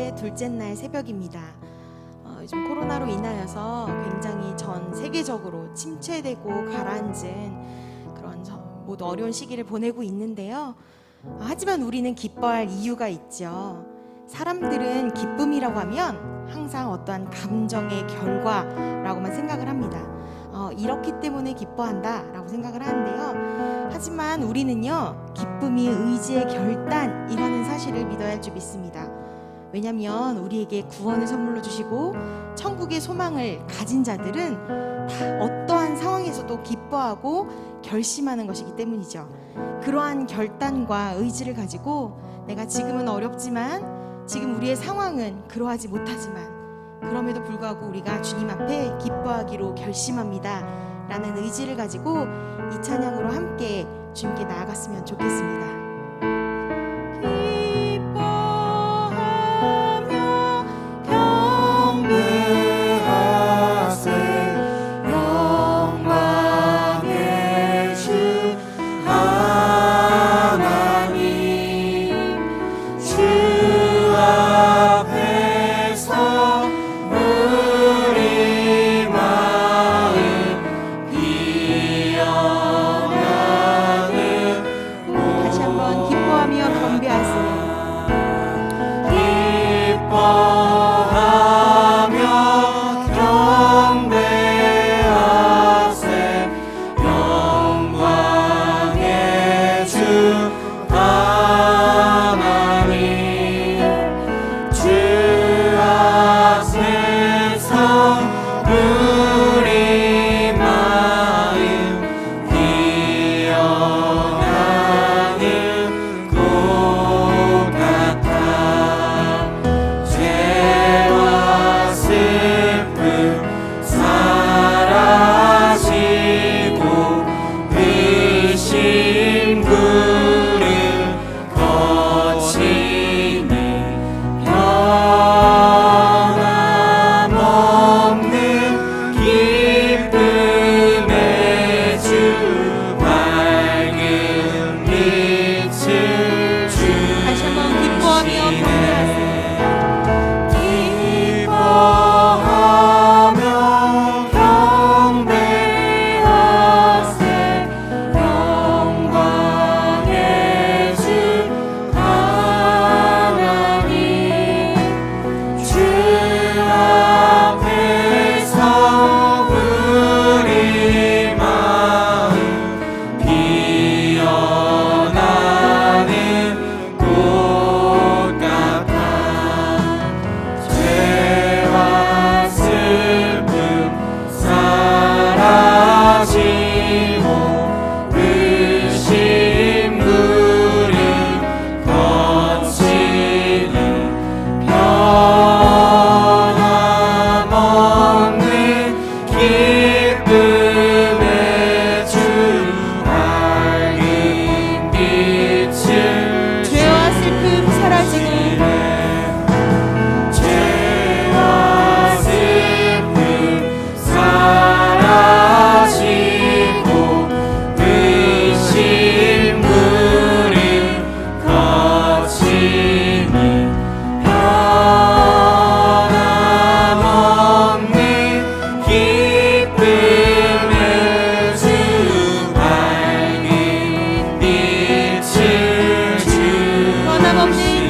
4월의 둘째 날 새벽입니다. 요즘 코로나로 인하여서 굉장히 전 세계적으로 침체되고 가라앉은 그런 모두 어려운 시기를 보내고 있는데요. 하지만 우리는 기뻐할 이유가 있죠. 사람들은 기쁨이라고 하면 항상 어떠한 감정의 결과라고만 생각을 합니다. 이렇기 때문에 기뻐한다 라고 생각을 하는데요. 하지만 우리는요, 기쁨이 의지의 결단이라는 사실을 믿어야 할 줄 믿습니다. 왜냐하면 우리에게 구원을 선물로 주시고 천국의 소망을 가진 자들은 다 어떠한 상황에서도 기뻐하고 결심하는 것이기 때문이죠. 그러한 결단과 의지를 가지고 내가 지금은 어렵지만, 지금 우리의 상황은 그러하지 못하지만, 그럼에도 불구하고 우리가 주님 앞에 기뻐하기로 결심합니다 라는 의지를 가지고 이 찬양으로 함께 주님께 나아갔으면 좋겠습니다.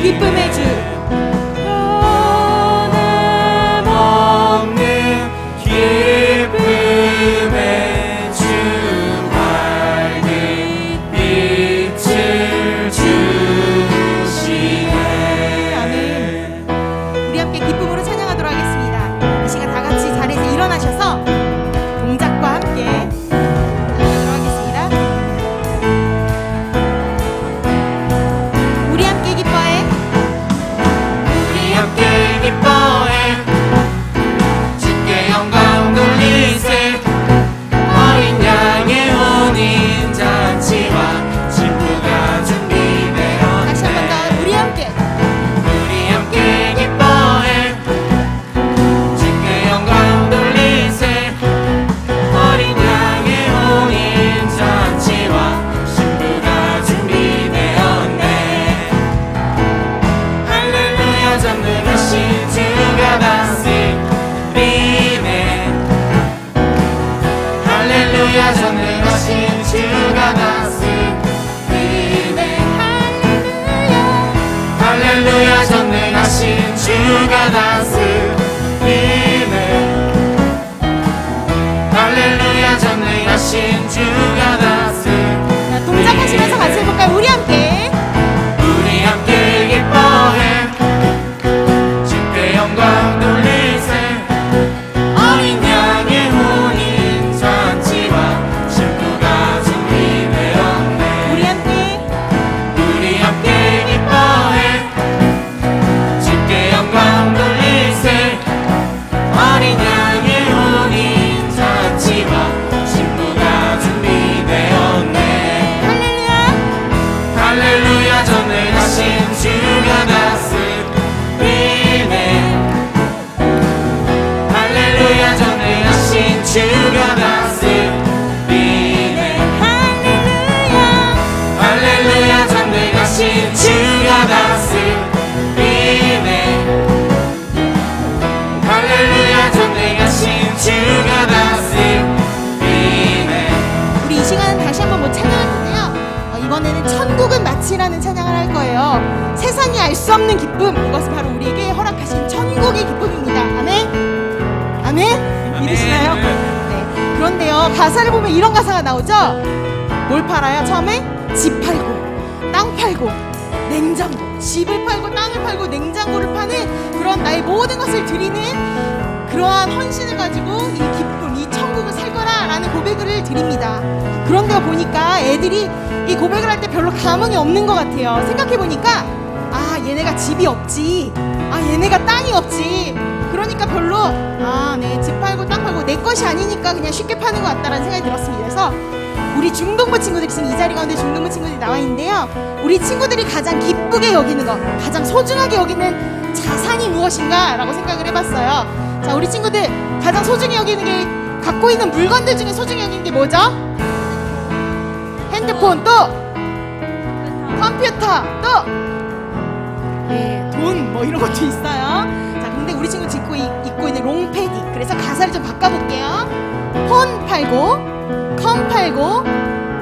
기쁨의 주, 변함없는 기쁨의 주, 밝은 빛을 주시네. 아멘. 우리 함께 기쁨으로 찬양하도록 하겠습니다. 이 시간 다 같이 자리에서 일어나셔서 동작과 함께 찬양하도록 하겠습니다. 우리 함께 기뻐해 이번에는 천국은 마치라는 찬양을 할 거예요. 세상이 알 수 없는 기쁨, 이것은 바로 우리에게 허락하신 천국의 기쁨입니다. 아멘? 아멘? 믿으시나요? 네. 그런데요, 가사를 보면 이런 가사가 나오죠? 뭘 팔아요? 처음에 집 팔고 땅 팔고 냉장고, 집을 팔고 땅을 팔고 냉장고를 파는 그런 나의 모든 것을 드리는 그러한 헌신을 가지고 이 기쁨, 이 천국을 살 거라라는 고백을 드립니다. 그런데 보니까 애들이 이 고백을 할 때 별로 감흥이 없는 것 같아요. 생각해보니까 아, 얘네가 집이 없지, 아, 얘네가 땅이 없지, 그러니까 별로 네, 집 팔고 땅 팔고 내 것이 아니니까 그냥 쉽게 파는 것 같다라는 생각이 들었습니다. 그래서 우리 중동부 친구들이 지금 이 자리 가운데 중동부 친구들이 나와 있는데요, 우리 친구들이 가장 기쁘게 여기는 것, 가장 소중하게 여기는 자산이 무엇인가 라고 생각을 해봤어요. 자, 우리 친구들 가장 소중히 여기는 게, 갖고 있는 물건들 중에 소중히 여기는 게 뭐죠? 핸드폰, 또 컴퓨터, 또 돈, 뭐 이런 것도 있어요. 자, 근데 우리 친구 입고 있는 롱패디, 그래서 가사를 좀 바꿔볼게요. 폰 팔고 컴 팔고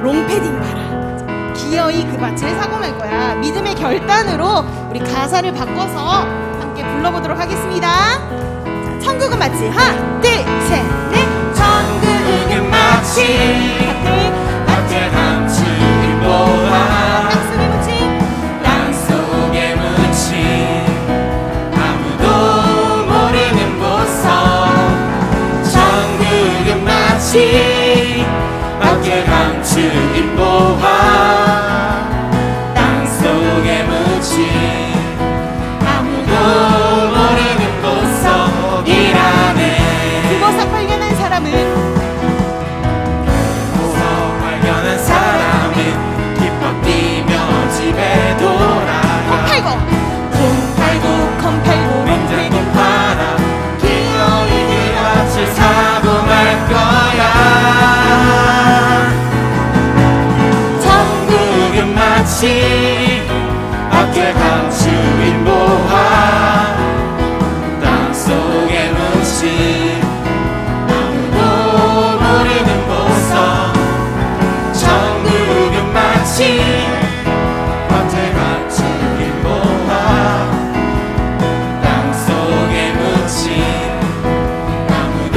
롱패딩 팔아, 기어이 그 밭을 사고 말 거야. 믿음의 결단으로 우리 가사를 바꿔서 함께 불러보도록 하겠습니다. 자, 천국은 마치, 하나 둘 셋 넷. 천국은 마치 밭에 감추인 보화, 땅속에 묻힌 땅속에 묻힌 아무도 모르는 보석. 천국은 마치 밭에 감추인 보화, 땅속에 묻힌 아무도 모르는 보석이라네. 그 보석 발견한 사람은, 보석 발견한 사람은 기뻐 뛰며 집에 폰 돌아가. 팔고 돈 팔고 컴 팔고 냉장고 롱패딩 팔아 기어이 그 밭을 사고 말 거야. 천국은 마치 밖에 감추인 보화, 땅속에 묻힌 아무도 모르는 보석. 천국은 마치 밭에 감추인 보화, 땅속에 묻힌 아무도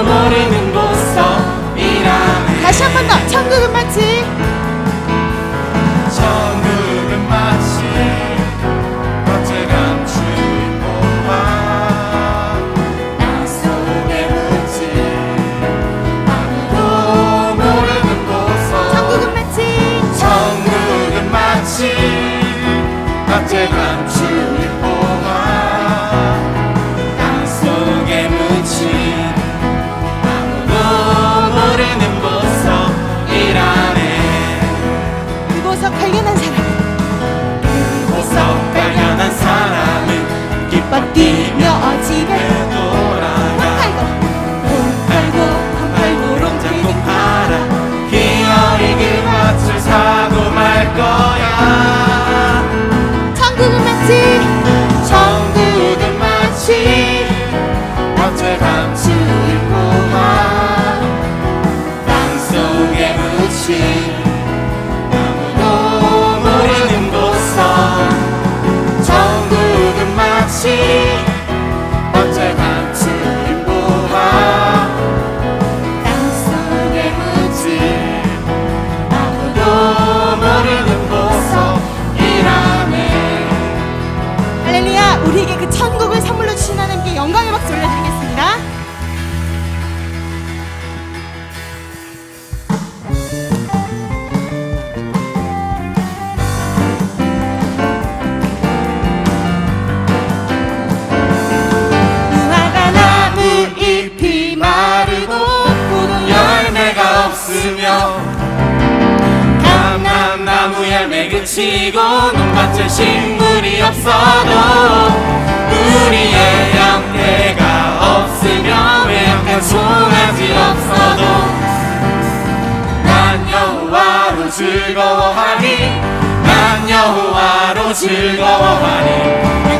모르는 보석이라네. 다시 한 번 더. 천국은 마치 천국은 마치 밭에 감추인 보화, 땅속에 묻힌 아무도 모르는 보석. 천국은 마치 천국은 마치 밭에 감추인 보화, 땅속에 묻힌 아무도 모르는 보석이라네. 그 보석 발견한 사람, 보석 발견한 사람은 기뻐 뛰며 집에 돌아가. 폰 팔고 컴 팔고 냉장고 롱패딩 팔아 기어이 그 밭을 사고 말 거야. 천국은 마치 천국은 마치 밭에 감추인 보화, 땅속에 묻힌 아무도 모르는 보석. 천국은 마치 밭에 감추인 보화, 땅속에 묻힌 아무도 모르는 보석이라네. 할렐루야. 우리에게 그 천국을 선물로 주신 하나님께 영광의 박수 올려드리겠습니다. 무화과 나무 잎이 마르고 열매가 없으며 감람나무 열매 그치고 논밭에 식물이 없어도 우리의 양떼가 없으며 외양간 송아지 없어도 난 여호와로 즐거워하니, 난 여호와로 즐거워하니.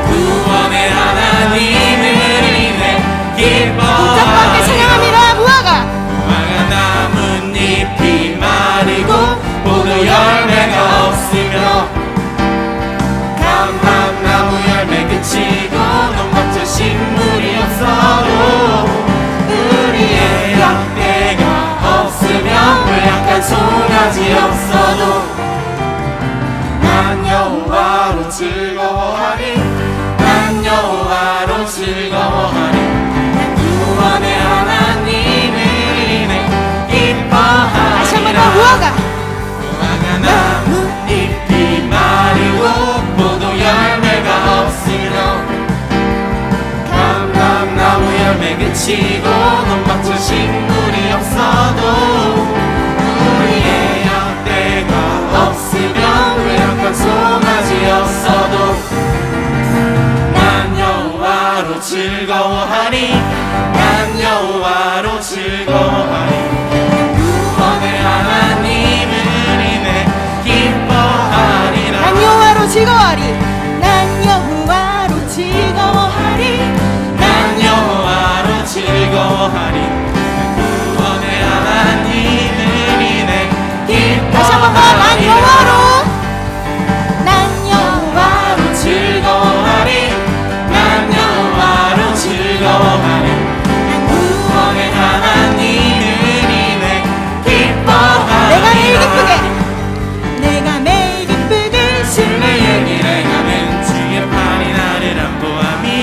구원의 하나님을 인해 기뻐하여. 자, 함께 찬양합니다. 무화과 무화과 나뭇잎이 마르고 모두 열매가 것이 없어도 난 여호와로 즐거워하리. 난 여호와로 즐거워하리. 난 구원의 하나님을 인해 기뻐하리라. 다시 한번 더 무화과 나뭇잎이 마르고 포도 열매가 없으며 감람나무 열매 그치고 논밭에 식물이 없어도 우리의 양떼가 없으면 외양간 송아지 없어도 난 여호와로 즐거워하리. 난 여호와로 즐거워하리. 구원의 하나님을 인해 기뻐하리라. 난 여호와로 즐거워하리. 난 여호와로 즐거워하리. 난 여호와로 즐거워하리. 구원의 하나님을 인해 기뻐하리라. 다시 한번 더. 난 여호와로. 난 여호와로 즐거워하리. 난 여호와로 즐거워하리. 난 구원의 하나님을 인해 기뻐하리라. 내가 매일 기쁘게 내가 매일 기쁘게 순례의 길에 가는 주의 팔이 나를 안보하며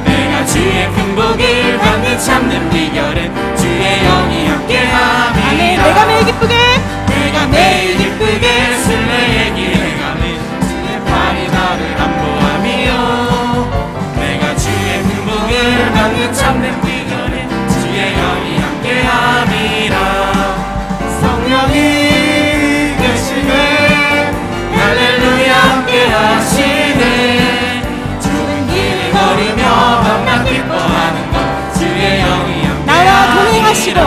내가 주의 큰 복을 받는 참는 비결은 주의 영이 함께함이라. 아멘. 내가 매일 기쁘게 내가 매일 기쁘게 순례의 길에 가는 주의 팔이 나를 안보하며 내가 주의 큰 복을 받는 참는 비결은 주의 영이 함께함이라. 성령이 계시네. 할렐루야 함께하시네. 좁은 길을 걸으며 밤낮 기뻐하는 것 주의 영이 나와 동행하시고 함께하시라.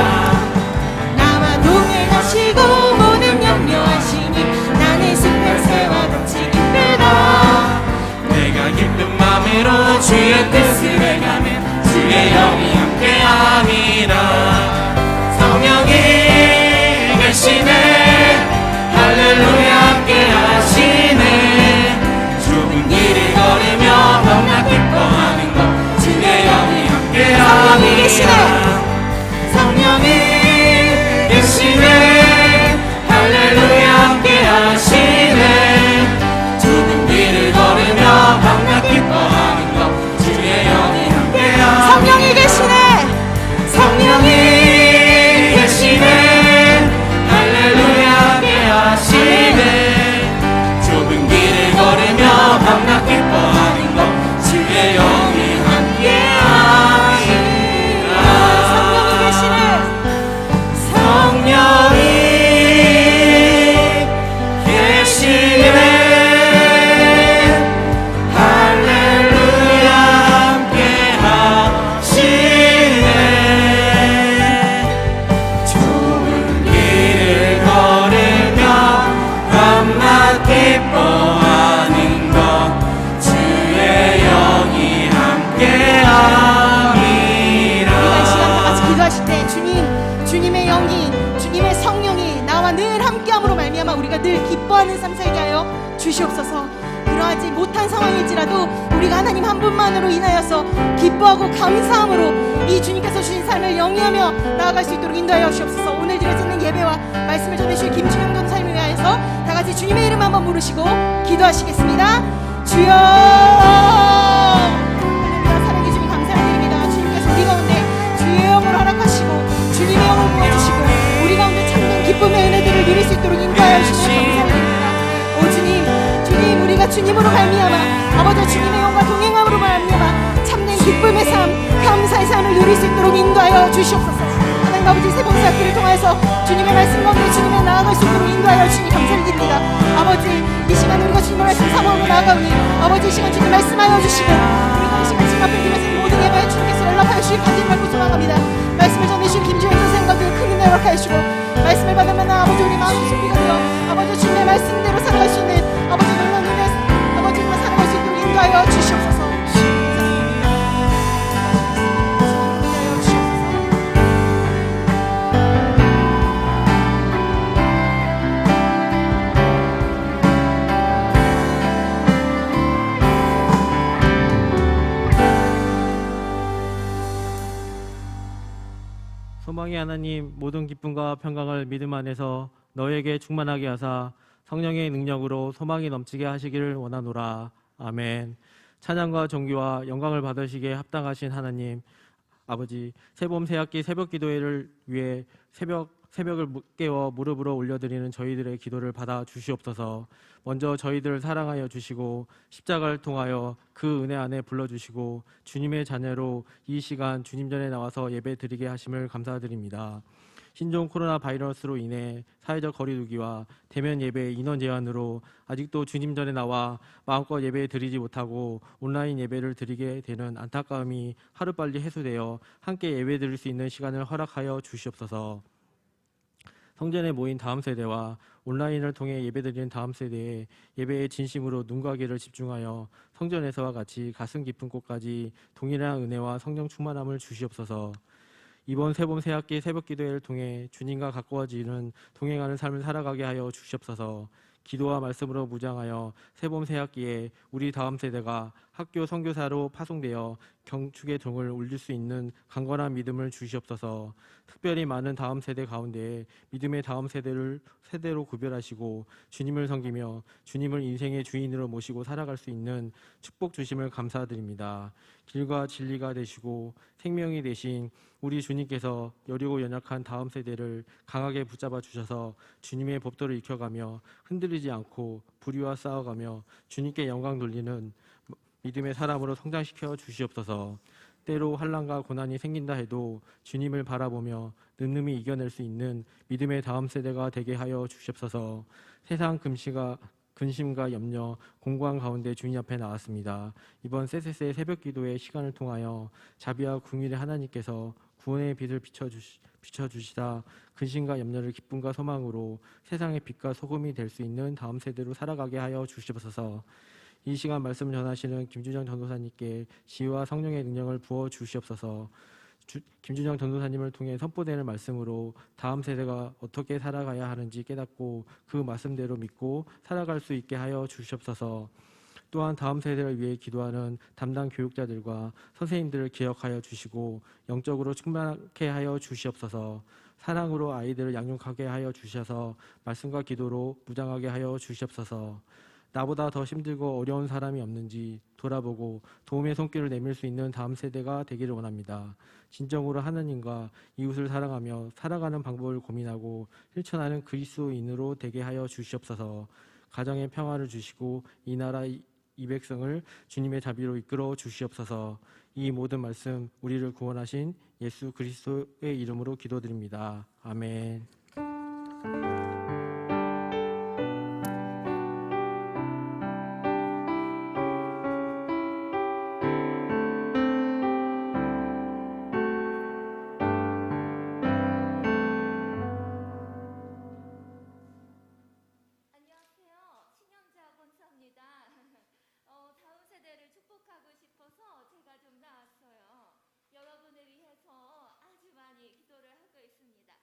나와 동행하시고 모든 염려하시니 나는 숲의 새와 같이 기쁘다. 내가 기쁜 마음으로 주의 뜻을 행하면 주의 영이 함께함이라. 성령이 계시네. 할렐루야 함께하시네. 좁은 길을 걸으며 밤낮 기뻐하는 것 주의 영이 함께함이라. 성령이 계시네. 할렐루야 함께하시네. 좁은 길을 걸으며 밤낮 기뻐하는 것 주의 영이 함께함이라. 성령이 계시네. 성령이 계시네. 할렐루야 함께하시네. 좁은 길을 걸으며 밤낮 기뻐하는 것 주의 영이 함께하시라. 성령이 계시네. 성령이 계시네. 할렐루야 함께하시네. 좁은 길을 걸으며 밤낮 기뻐하는 것 주의 영이 함께함이라. 우리가 이 시간 다 같이 기도하실 때 주님의 영이 주님의 성령이 나와 늘 함께함으로 말미암아 우리가 늘 기뻐하는 삶 살게 하여 주시옵소서. 그러하지 못한 상황일지라도 우리가 하나님 한 분만으로 인하여서 기뻐하고 감사함으로 이 주님께서 주신 삶을 영위하며 나아갈 수 있도록 인도하여 주옵소서. 오늘 드려지는 예배와 말씀을 전해주실 김준영 전사님을 위하여서 다 같이 주님의 이름 한번 부르시고 기도하시겠습니다. 주여. 할렐루야. 사랑해 주님 감사드립니다. 주님께서 우리 가운데 주의 영을 허락하시고 주님의 영을 부어주시고 우리 가운데 참된 기쁨의 은혜들을 누릴 수 있도록 인도하여 주시면 감사드립니다. 오 주님 우리가 주님으로 말미암아 아버지 주님의 영과 동행함으로 말미암아 참된 기쁨의 삶 감사의 삶을 누릴 수 있도록 인도하여 주시옵소서. 하나님 아버지 세 번째 학기를 통하여서 주님의 말씀 가운데 주님의 나아갈 수 있도록 인도하여 주니 감사를 드립니다. 아버지 이 시간 우리가 주님의 말씀 사모하며 나아가오니 아버지 이 시간 주님 말씀하여 주시고 우리가 이 시간 주님 앞에 드려진 모든 예배에 주님께서 연락하여 주실 간절히 말고 소망합니다. 말씀을 전해주신 김주현 선생님과 큰 은혜 허락하여 주시고 말씀을 받으면 아버지 우리 마음이 준비가 되어 아버지 주님의 말씀대로 살아갈 수 있는 아버지 놀라운 은혜 아버지 우리가 살아갈 수 있도록 인도하여 주시옵소서. 인도하여 주시옵소서. 소망의 하나님, 모든 기쁨과 평강을 믿음 안에서 너에게 충만하게 하사 성령의 능력으로 소망이 넘치게 하시기를 원하노라. 아멘. 찬양과 존귀와 영광을 받으시기에 합당하신 하나님 아버지, 새봄 새학기 새벽 기도회를 위해 새벽을 깨워 무릎으로 올려드리는 저희들의 기도를 받아 주시옵소서. 먼저 저희들을 사랑하여 주시고 십자가를 통하여 그 은혜 안에 불러주시고 주님의 자녀로 이 시간 주님 전에 나와서 예배 드리게 하심을 감사드립니다. 신종 코로나 바이러스로 인해 사회적 거리두기와 대면 예배 인원 제한으로 아직도 주님 전에 나와 마음껏 예배 드리지 못하고 온라인 예배를 드리게 되는 안타까움이 하루빨리 해소되어 함께 예배 드릴 수 있는 시간을 허락하여 주시옵소서. 성전에 모인 다음 세대와 온라인을 통해 예배드리는 다음 세대의 예배에 진심으로 눈과 귀를 집중하여 성전에서와 같이 가슴 깊은 곳까지 동일한 은혜와 성령 충만함을 주시옵소서. 이번 새봄 새학기 새벽 기도회를 통해 주님과 가까워지는 동행하는 삶을 살아가게 하여 주시옵소서. 기도와 말씀으로 무장하여 새봄 새학기에 우리 다음 세대가 학교 선교사로 파송되어 경축의 종을 울릴 수 있는 강건한 믿음을 주시옵소서. 특별히 많은 다음 세대 가운데 믿음의 다음 세대로 구별하시고 주님을 섬기며 주님을 인생의 주인으로 모시고 살아갈 수 있는 축복 주심을 감사드립니다. 길과 진리가 되시고 생명이 되신 우리 주님께서 여리고 연약한 다음 세대를 강하게 붙잡아 주셔서 주님의 법도를 익혀가며 흔들리지 않고 불의와 싸워가며 주님께 영광 돌리는 믿음의 사람으로 성장시켜 주시옵소서. 때로 환난과 고난이 생긴다 해도 주님을 바라보며 늠름히 이겨낼 수 있는 믿음의 다음 세대가 되게 하여 주시옵소서. 세상 근심과 염려, 공고한 가운데 주님 앞에 나왔습니다. 이번 쎄쎄쎄 새벽 기도의 시간을 통하여 자비와 궁일의 하나님께서 구원의 빛을 비춰주시다 근심과 염려를 기쁨과 소망으로 세상의 빛과 소금이 될 수 있는 다음 세대로 살아가게 하여 주시옵소서. 이 시간 말씀 전하시는 김준영 전도사님께 지혜와 성령의 능력을 부어 주시옵소서. 김준영 전도사님을 통해 선포되는 말씀으로 다음 세대가 어떻게 살아가야 하는지 깨닫고 그 말씀대로 믿고 살아갈 수 있게 하여 주시옵소서. 또한 다음 세대를 위해 기도하는 담당 교육자들과 선생님들을 기억하여 주시고 영적으로 충만하게 하여 주시옵소서. 사랑으로 아이들을 양육하게 하여 주셔서 말씀과 기도로 무장하게 하여 주시옵소서. 나보다 더 힘들고 어려운 사람이 없는지 돌아보고 도움의 손길을 내밀 수 있는 다음 세대가 되기를 원합니다. 진정으로 하나님과 이웃을 사랑하며 살아가는 방법을 고민하고 실천하는 그리스도인으로 되게 하여 주시옵소서. 가정의 평화를 주시고 이 나라 이 백성을 주님의 자비로 이끌어 주시옵소서. 이 모든 말씀 우리를 구원하신 예수 그리스도의 이름으로 기도드립니다. 아멘. 안녕하세요. 신영자 권사입니다. 다음 세대를 축복하고 싶어서 제가 좀 나왔어요. 여러분을 위해서 아주 많이 기도를 하고 있습니다.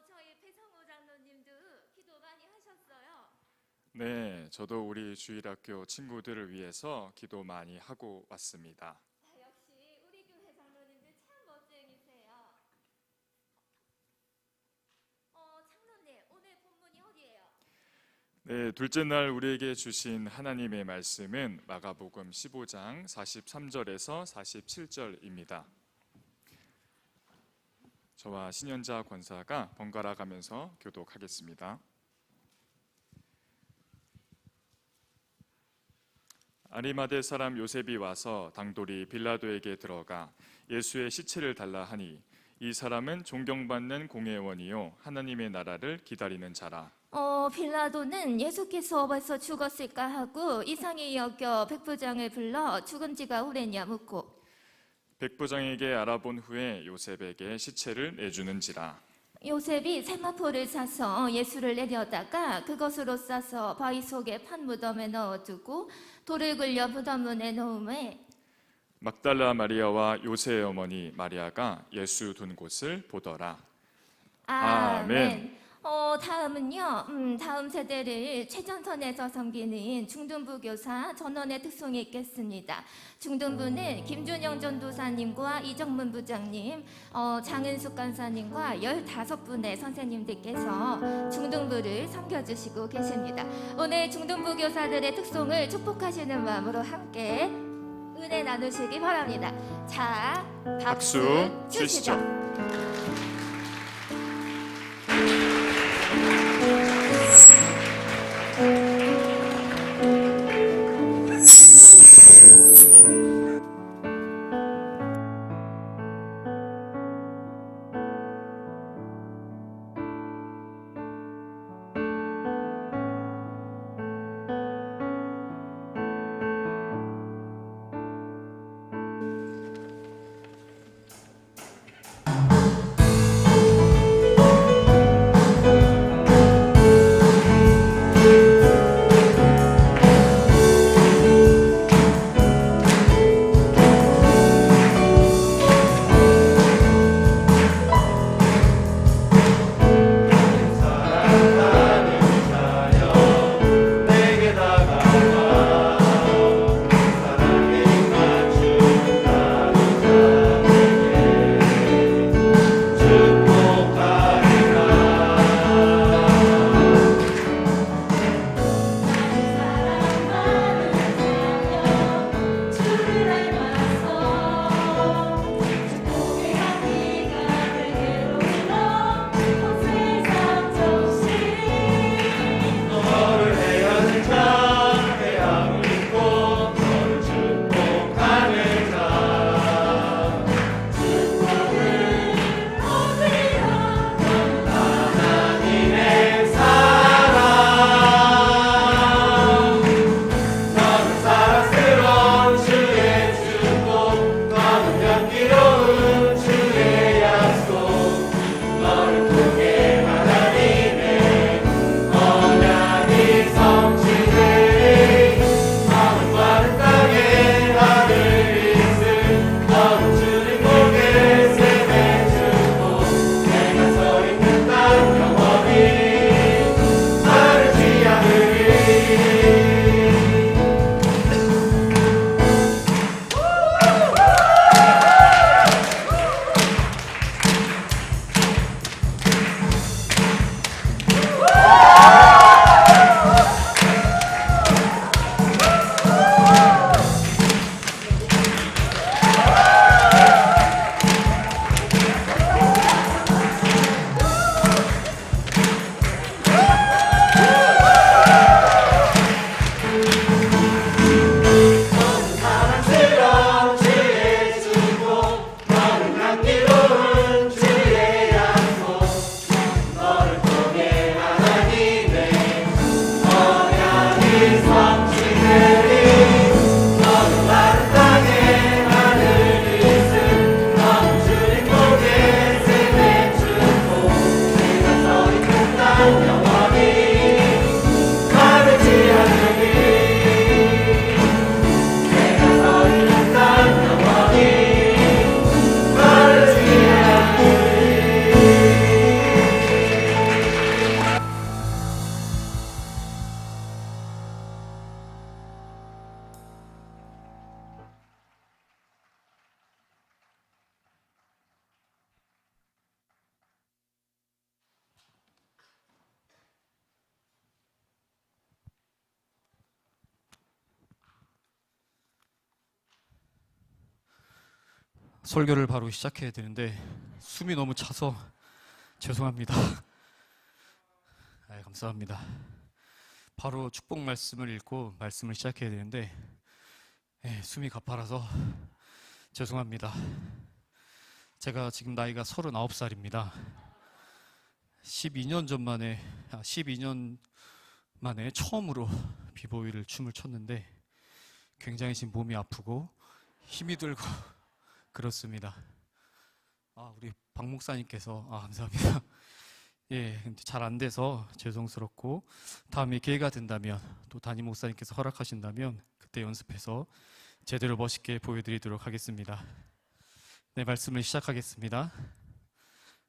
저희 배성호 장로님도 기도 많이 하셨어요. 네, 저도 우리 주일학교 친구들을 위해서 기도 많이 하고 왔습니다. 역시 우리 교회 장로님들 참 멋쟁이세요. 장로님, 오늘 본문이 어디예요? 네, 둘째 날 우리에게 주신 하나님의 말씀은 마가복음 15장 43절에서 47절입니다. 저와 신현자 권사가 번갈아 가면서 교독하겠습니다. 아리마대 사람 요셉이 와서 당돌이 빌라도에게 들어가 예수의 시체를 달라 하니 이 사람은 존경받는 공회원이요 하나님의 나라를 기다리는 자라. 빌라도는 예수께서 벌써 죽었을까 하고 이상히 여겨 백부장을 불러 죽은 지가 오래냐 묻고 백부장에게 알아본 후에 요셉에게 시체를 내주는지라. 요셉이 세마포를 사서 예수를 내려다가 그것으로 싸서 바위 속에 판 무덤에 넣어두고 돌을 굴려 무덤문에 놓음에 막달라 마리아와 요새의 어머니 마리아가 예수 둔 곳을 보더라. 아멘. 다음은요, 다음 세대를 최전선에서 섬기는 중등부 교사 전원의 특송이 있겠습니다. 중등부는 김준영 전도사님과 이정문 부장님, 장은숙 간사님과 15분의 선생님들께서 중등부를 섬겨주시고 계십니다. 오늘 중등부 교사들의 특송을 축복하시는 마음으로 함께 은혜 나누시기 바랍니다. 자, 박수 주시죠. 설교를 바로 시작해야 되는데 숨이 너무 차서 죄송합니다. 감사합니다. 바로 축복 말씀을 읽고 말씀을 시작해야 되는데 숨이 가파라서 죄송합니다. 제가 지금 나이가 39살입니다. 12년 만에 처음으로 비보이를 춤을 췄는데 굉장히 지금 몸이 아프고 힘이 들고 그렇습니다. 우리 박 목사님께서 감사합니다. 잘 안 돼서 죄송스럽고 다음에 기회가 된다면 또 담임 목사님께서 허락하신다면 그때 연습해서 제대로 멋있게 보여드리도록 하겠습니다. 네, 말씀을 시작하겠습니다.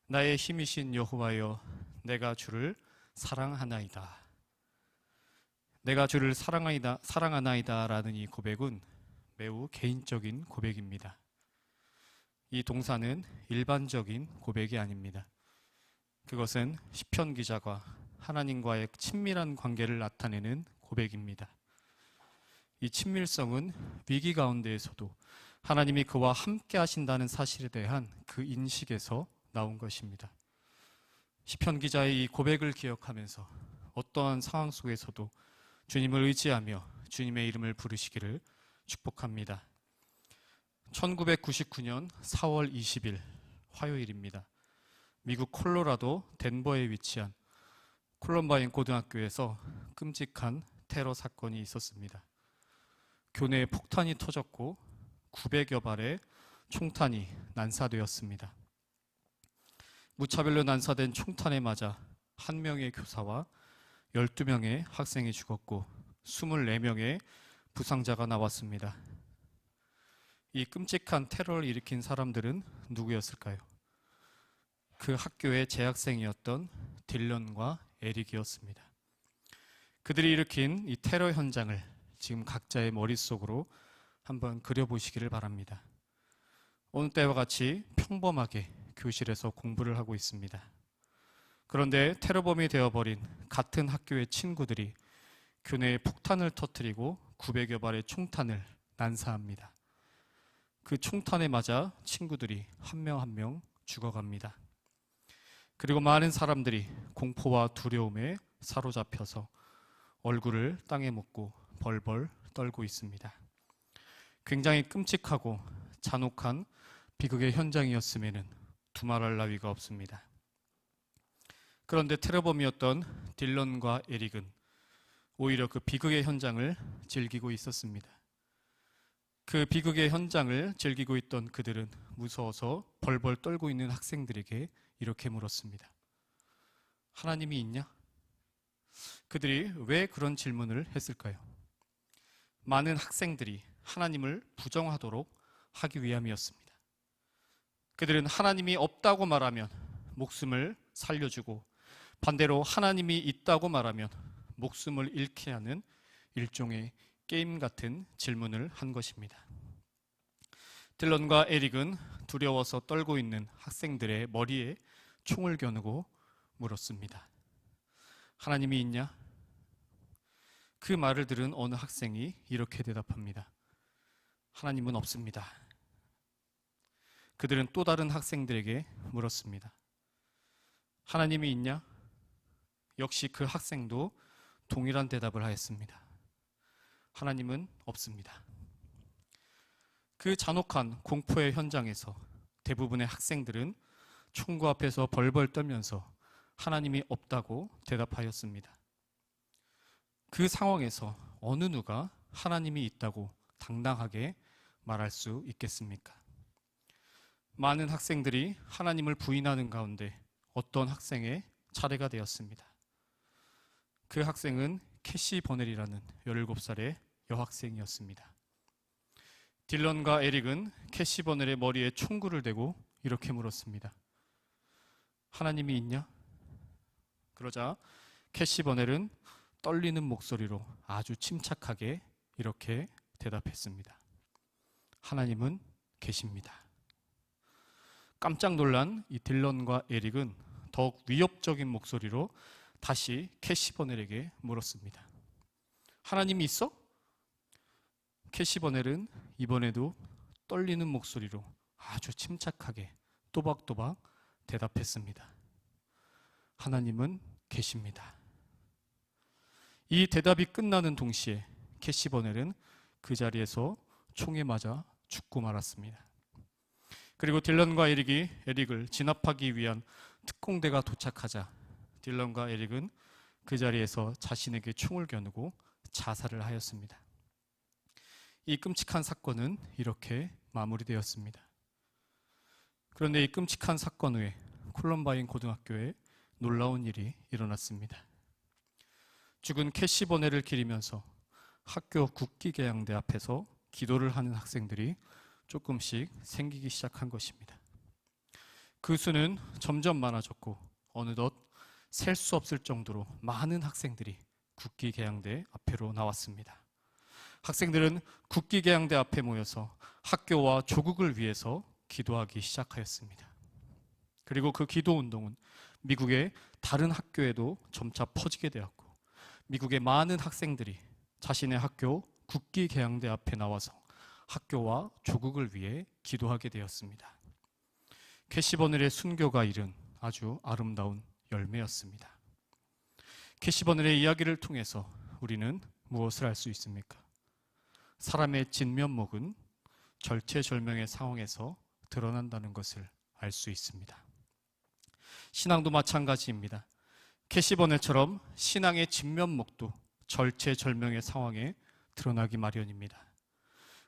나의 힘이신 여호와여, 내가 주를 사랑하나이다. 내가 주를 사랑하나이다 라는 이 고백은 매우 개인적인 고백입니다. 이 동사는 일반적인 고백이 아닙니다. 그것은 시편 기자가 하나님과의 친밀한 관계를 나타내는 고백입니다. 이 친밀성은 위기 가운데에서도 하나님이 그와 함께 하신다는 사실에 대한 그 인식에서 나온 것입니다. 시편 기자의 이 고백을 기억하면서 어떠한 상황 속에서도 주님을 의지하며 주님의 이름을 부르시기를 축복합니다. 1999년 4월 20일 화요일입니다. 미국 콜로라도 덴버에 위치한 콜럼바인 고등학교에서 끔찍한 테러 사건이 있었습니다. 교내에 폭탄이 터졌고 900여 발의 총탄이 난사되었습니다. 무차별로 난사된 총탄에 맞아 1명의 교사와 12명의 학생이 죽었고 24명의 부상자가 나왔습니다. 이 끔찍한 테러를 일으킨 사람들은 누구였을까요? 그 학교의 재학생이었던 딜런과 에릭이었습니다. 그들이 일으킨 이 테러 현장을 지금 각자의 머릿속으로 한번 그려보시기를 바랍니다. 어느 때와 같이 평범하게 교실에서 공부를 하고 있습니다. 그런데 테러범이 되어버린 같은 학교의 친구들이 교내에 폭탄을 터뜨리고 900여 발의 총탄을 난사합니다. 그 총탄에 맞아 친구들이 한 명 한 명 죽어갑니다. 그리고 많은 사람들이 공포와 두려움에 사로잡혀서 얼굴을 땅에 묻고 벌벌 떨고 있습니다. 굉장히 끔찍하고 잔혹한 비극의 현장이었음에는 두말할 나위가 없습니다. 그런데 테러범이었던 딜런과 에릭은 오히려 그 비극의 현장을 즐기고 있었습니다. 그 비극의 현장을 즐기고 있던 그들은 무서워서 벌벌 떨고 있는 학생들에게 이렇게 물었습니다. 하나님이 있냐? 그들이 왜 그런 질문을 했을까요? 많은 학생들이 하나님을 부정하도록 하기 위함이었습니다. 그들은 하나님이 없다고 말하면 목숨을 살려주고 반대로 하나님이 있다고 말하면 목숨을 잃게 하는 일종의 게임 같은 질문을 한 것입니다. 딜런과 에릭은 두려워서 떨고 있는 학생들의 머리에 총을 겨누고 물었습니다. 하나님이 있냐? 그 말을 들은 어느 학생이 이렇게 대답합니다. 하나님은 없습니다. 그들은 또 다른 학생들에게 물었습니다. 하나님이 있냐? 역시 그 학생도 동일한 대답을 하였습니다. 하나님은 없습니다. 그 잔혹한 공포의 현장에서 대부분의 학생들은 총구 앞에서 벌벌 떨면서 하나님이 없다고 대답하였습니다. 그 상황에서 어느 누가 하나님이 있다고 당당하게 말할 수 있겠습니까? 많은 학생들이 하나님을 부인하는 가운데 어떤 학생의 차례가 되었습니다. 그 학생은 캐시 버넬이라는 17살의 여학생이었습니다. 딜런과 에릭은 캐시 버넬의 머리에 총구를 대고 이렇게 물었습니다. 하나님이 있냐? 그러자 캐시 버넬은 떨리는 목소리로 아주 침착하게 이렇게 대답했습니다. 하나님은 계십니다. 깜짝 놀란 이 딜런과 에릭은 더욱 위협적인 목소리로 다시 캐시 버넬에게 물었습니다. 하나님이 있어? 캐시 버넬은 이번에도 떨리는 목소리로 아주 침착하게 또박또박 대답했습니다. 하나님은 계십니다. 이 대답이 끝나는 동시에 캐시 버넬은 그 자리에서 총에 맞아 죽고 말았습니다. 그리고 딜런과 에릭을 진압하기 위한 특공대가 도착하자 딜런과 에릭은 그 자리에서 자신에게 총을 겨누고 자살을 하였습니다. 이 끔찍한 사건은 이렇게 마무리되었습니다. 그런데 이 끔찍한 사건 후에 콜럼바인 고등학교에 놀라운 일이 일어났습니다. 죽은 캐시 버넬을 기리면서 학교 국기개양대 앞에서 기도를 하는 학생들이 조금씩 생기기 시작한 것입니다. 그 수는 점점 많아졌고 어느덧 셀 수 없을 정도로 많은 학생들이 국기계양대 앞으로 나왔습니다. 학생들은 국기계양대 앞에 모여서 학교와 조국을 위해서 기도하기 시작하였습니다. 그리고 그 기도 운동은 미국의 다른 학교에도 점차 퍼지게 되었고, 미국의 많은 학생들이 자신의 학교 국기계양대 앞에 나와서 학교와 조국을 위해 기도하게 되었습니다. 캐시버넬의 순교가 이룬 아주 아름다운 열매였습니다. 캐시버넬의 이야기를 통해서 우리는 무엇을 알 수 있습니까? 사람의 진면목은 절체절명의 상황에서 드러난다는 것을 알 수 있습니다. 신앙도 마찬가지입니다. 캐시버넬처럼 신앙의 진면목도 절체절명의 상황에 드러나기 마련입니다.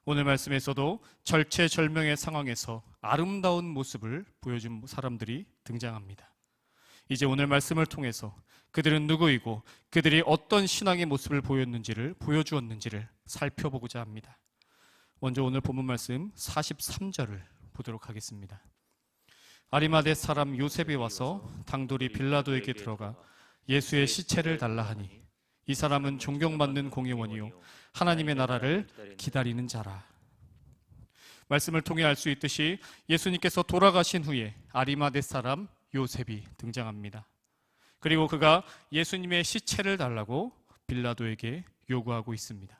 오늘 말씀에서도 절체절명의 상황에서 아름다운 모습을 보여준 사람들이 등장합니다. 이제 오늘 말씀을 통해서 그들은 누구이고 그들이 어떤 신앙의 모습을 보여주었는지를 살펴보고자 합니다. 먼저 오늘 본문 말씀 43절을 보도록 하겠습니다. 아리마대 사람 요셉이 와서 당돌이 빌라도에게 들어가 예수의 시체를 달라 하니 이 사람은 존경받는 공의원이요 하나님의 나라를 기다리는 자라. 말씀을 통해 알 수 있듯이 예수님께서 돌아가신 후에 아리마대 사람 요셉이 등장합니다. 그리고 그가 예수님의 시체를 달라고 빌라도에게 요구하고 있습니다.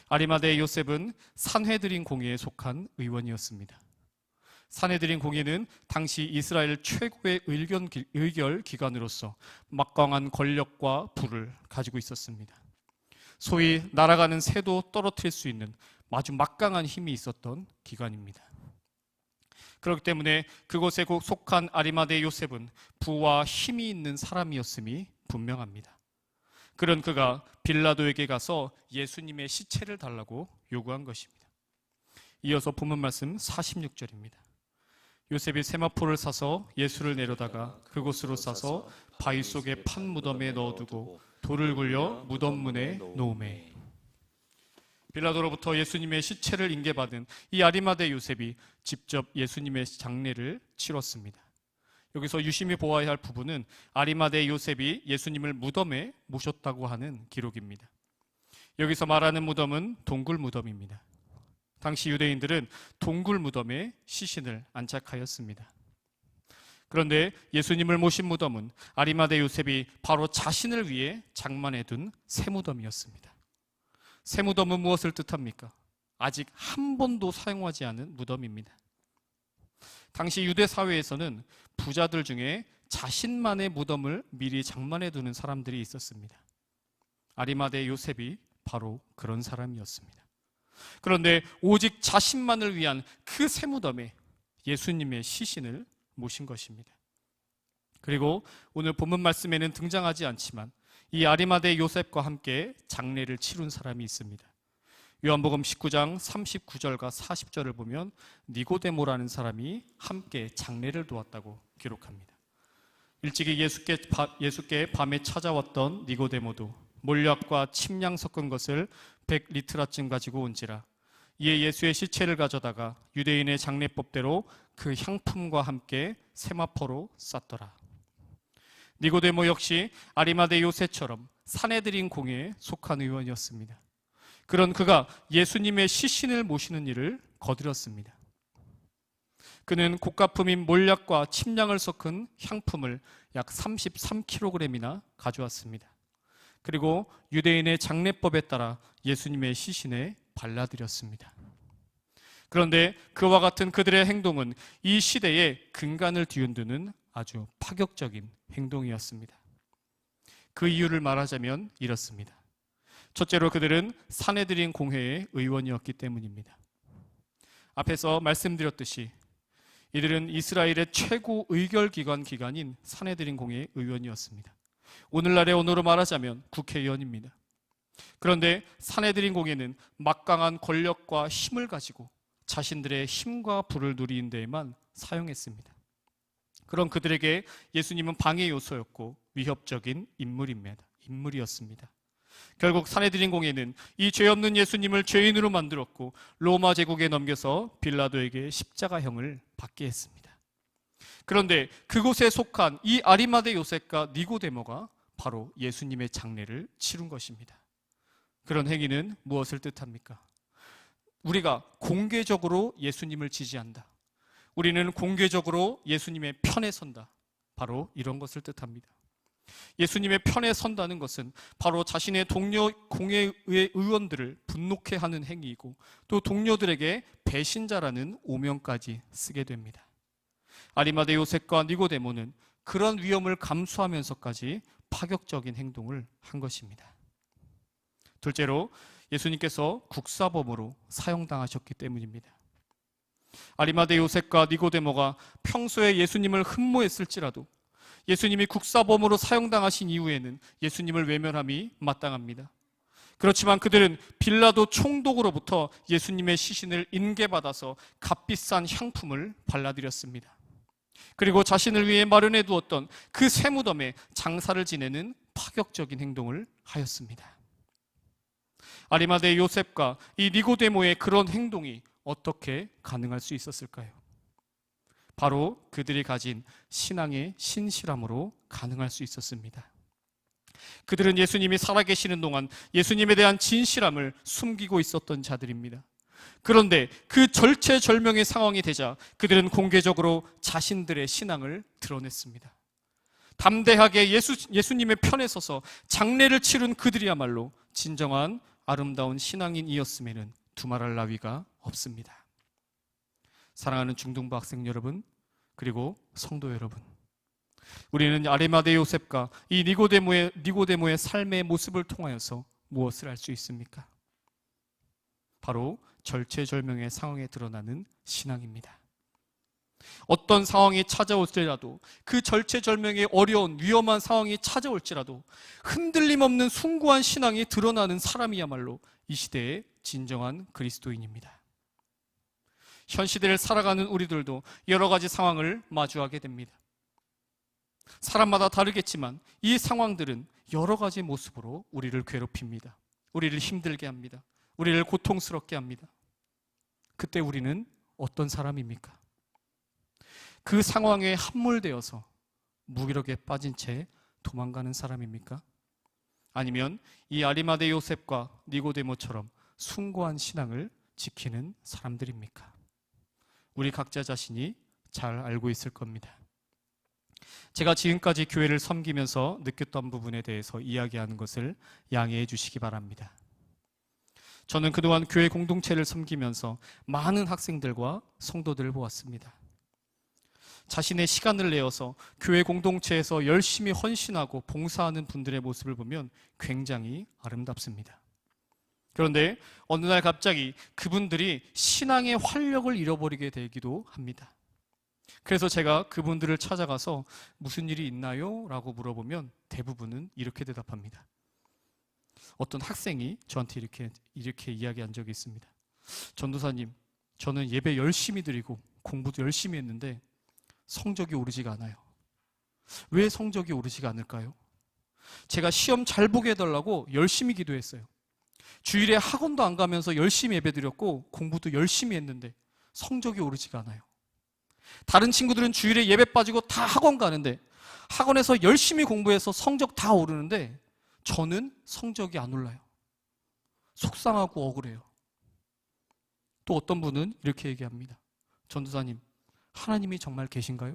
아리마대 요셉은 산헤드린 공회에 속한 의원이었습니다. 산헤드린 공회는 당시 이스라엘 최고의 의결 기관으로서 막강한 권력과 부를 가지고 있었습니다. 소위 날아가는 새도 떨어뜨릴 수 있는 아주 막강한 힘이 있었던 기관입니다. 그렇기 때문에 그곳에 속한 아리마대 요셉은 부와 힘이 있는 사람이었음이 분명합니다. 그런 그가 빌라도에게 가서 예수님의 시체를 달라고 요구한 것입니다. 이어서 본문 말씀 46절입니다. 요셉이 세마포를 사서 예수를 내려다가 그곳으로 싸서 바위 속에 판 무덤에 넣어두고 돌을 굴려 무덤 문에 놓으매. 빌라도로부터 예수님의 시체를 인계받은 이 아리마대 요셉이 직접 예수님의 장례를 치렀습니다. 여기서 유심히 보아야 할 부분은 아리마대 요셉이 예수님을 무덤에 모셨다고 하는 기록입니다. 여기서 말하는 무덤은 동굴 무덤입니다. 당시 유대인들은 동굴 무덤에 시신을 안착하였습니다. 그런데 예수님을 모신 무덤은 아리마대 요셉이 바로 자신을 위해 장만해둔 새 무덤이었습니다. 새 무덤은 무엇을 뜻합니까? 아직 한 번도 사용하지 않은 무덤입니다. 당시 유대 사회에서는 부자들 중에 자신만의 무덤을 미리 장만해두는 사람들이 있었습니다. 아리마대 요셉이 바로 그런 사람이었습니다. 그런데 오직 자신만을 위한 그 새 무덤에 예수님의 시신을 모신 것입니다. 그리고 오늘 본문 말씀에는 등장하지 않지만 이 아리마대 요셉과 함께 장례를 치룬 사람이 있습니다. 요한복음 19장 39절과 40절을 보면 니고데모라는 사람이 함께 장례를 도왔다고 기록합니다. 일찍이 예수께 밤에 찾아왔던 니고데모도 몰약과 침량 섞은 것을 100리트라쯤 가지고 온지라 이에 예수의 시체를 가져다가 유대인의 장례법대로 그 향품과 함께 세마포로 쌌더라. 니고데모 역시 아리마대 요셉처럼 산헤드린 공회에 속한 의원이었습니다. 그런 그가 예수님의 시신을 모시는 일을 거들었습니다. 그는 고가품인 몰약과 침량을 섞은 향품을 약 33kg이나 가져왔습니다. 그리고 유대인의 장례법에 따라 예수님의 시신에 발라드렸습니다. 그런데 그와 같은 그들의 행동은 이 시대에 근간을 뒤흔드는 아주 파격적인 행동이었습니다. 그 이유를 말하자면 이렇습니다. 첫째로 그들은 산헤드린 공회의 의원이었기 때문입니다. 앞에서 말씀드렸듯이 이들은 이스라엘의 최고 의결기관인 산헤드린 공회의 의원이었습니다. 오늘날의 언어로 말하자면 국회의원입니다. 그런데 산헤드린 공회는 막강한 권력과 힘을 가지고 자신들의 힘과 부를 누리는 데에만 사용했습니다. 그런 그들에게 예수님은 방해 요소였고 위협적인 인물이었습니다. 결국 산헤드린 공회는 이 죄 없는 예수님을 죄인으로 만들었고 로마 제국에 넘겨서 빌라도에게 십자가형을 받게 했습니다. 그런데 그곳에 속한 이 아리마대 요셉과 니고데모가 바로 예수님의 장례를 치룬 것입니다. 그런 행위는 무엇을 뜻합니까? 우리가 공개적으로 예수님을 지지한다. 우리는 공개적으로 예수님의 편에 선다. 바로 이런 것을 뜻합니다. 예수님의 편에 선다는 것은 바로 자신의 동료 공회의 의원들을 분노케 하는 행위이고 또 동료들에게 배신자라는 오명까지 쓰게 됩니다. 아리마대 요셉과 니고데모는 그런 위험을 감수하면서까지 파격적인 행동을 한 것입니다. 둘째로 예수님께서 국사범으로 사형당하셨기 때문입니다. 아리마대 요셉과 니고데모가 평소에 예수님을 흠모했을지라도 예수님이 국사범으로 사형당하신 이후에는 예수님을 외면함이 마땅합니다. 그렇지만 그들은 빌라도 총독으로부터 예수님의 시신을 인계받아서 값비싼 향품을 발라드렸습니다. 그리고 자신을 위해 마련해 두었던 그 쇠무덤에 장사를 지내는 파격적인 행동을 하였습니다. 아리마대 요셉과 이 니고데모의 그런 행동이 어떻게 가능할 수 있었을까요? 바로 그들이 가진 신앙의 신실함으로 가능할 수 있었습니다. 그들은 예수님이 살아계시는 동안 예수님에 대한 진실함을 숨기고 있었던 자들입니다. 그런데 그 절체절명의 상황이 되자 그들은 공개적으로 자신들의 신앙을 드러냈습니다. 담대하게 예수님의 편에 서서 장례를 치른 그들이야말로 진정한 아름다운 신앙인이었음에는 두말할 나위가 없습니다. 사랑하는 중등부 학생 여러분, 그리고 성도 여러분, 우리는 아리마대 요셉과 이 니고데모의 삶의 모습을 통하여서 무엇을 알 수 있습니까? 바로 절체절명의 상황에 드러나는 신앙입니다. 어떤 상황이 찾아올지라도, 그 절체절명의 어려운 위험한 상황이 찾아올지라도 흔들림 없는 숭고한 신앙이 드러나는 사람이야말로 이 시대의 진정한 그리스도인입니다. 현 시대를 살아가는 우리들도 여러 가지 상황을 마주하게 됩니다. 사람마다 다르겠지만 이 상황들은 여러 가지 모습으로 우리를 괴롭힙니다. 우리를 힘들게 합니다. 우리를 고통스럽게 합니다. 그때 우리는 어떤 사람입니까? 그 상황에 함몰되어서 무기력에 빠진 채 도망가는 사람입니까? 아니면 이 아리마대 요셉과 니고데모처럼 숭고한 신앙을 지키는 사람들입니까? 우리 각자 자신이 잘 알고 있을 겁니다. 제가 지금까지 교회를 섬기면서 느꼈던 부분에 대해서 이야기하는 것을 양해해 주시기 바랍니다. 저는 그동안 교회 공동체를 섬기면서 많은 학생들과 성도들을 보았습니다. 자신의 시간을 내어서 교회 공동체에서 열심히 헌신하고 봉사하는 분들의 모습을 보면 굉장히 아름답습니다. 그런데 어느 날 갑자기 그분들이 신앙의 활력을 잃어버리게 되기도 합니다. 그래서 제가 그분들을 찾아가서 무슨 일이 있나요? 라고 물어보면 대부분은 이렇게 대답합니다. 어떤 학생이 저한테 이렇게 이야기한 적이 있습니다. 전도사님, 저는 예배 열심히 드리고 공부도 열심히 했는데 성적이 오르지가 않아요. 왜 성적이 오르지가 않을까요? 제가 시험 잘 보게 해달라고 열심히 기도했어요. 주일에 학원도 안 가면서 열심히 예배 드렸고 공부도 열심히 했는데 성적이 오르지가 않아요. 다른 친구들은 주일에 예배 빠지고 다 학원 가는데 학원에서 열심히 공부해서 성적 다 오르는데 저는 성적이 안 올라요. 속상하고 억울해요. 또 어떤 분은 이렇게 얘기합니다. 전도사님, 하나님이 정말 계신가요?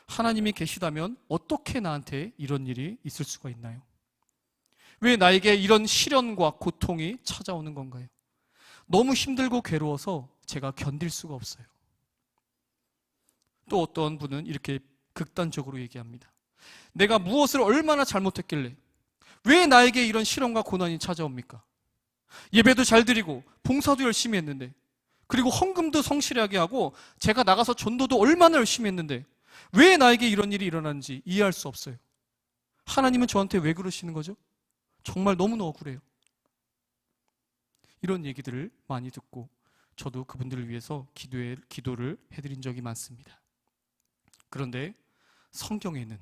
하나님이 계시다면 어떻게 나한테 이런 일이 있을 수가 있나요? 왜 나에게 이런 시련과 고통이 찾아오는 건가요? 너무 힘들고 괴로워서 제가 견딜 수가 없어요. 또 어떤 분은 이렇게 극단적으로 얘기합니다. 내가 무엇을 얼마나 잘못했길래 왜 나에게 이런 시련과 고난이 찾아옵니까? 예배도 잘 드리고 봉사도 열심히 했는데, 그리고 헌금도 성실하게 하고 제가 나가서 전도도 얼마나 열심히 했는데 왜 나에게 이런 일이 일어나는지 이해할 수 없어요. 하나님은 저한테 왜 그러시는 거죠? 정말 너무나 억울해요. 이런 얘기들을 많이 듣고 저도 그분들을 위해서 기도를 해드린 적이 많습니다. 그런데 성경에는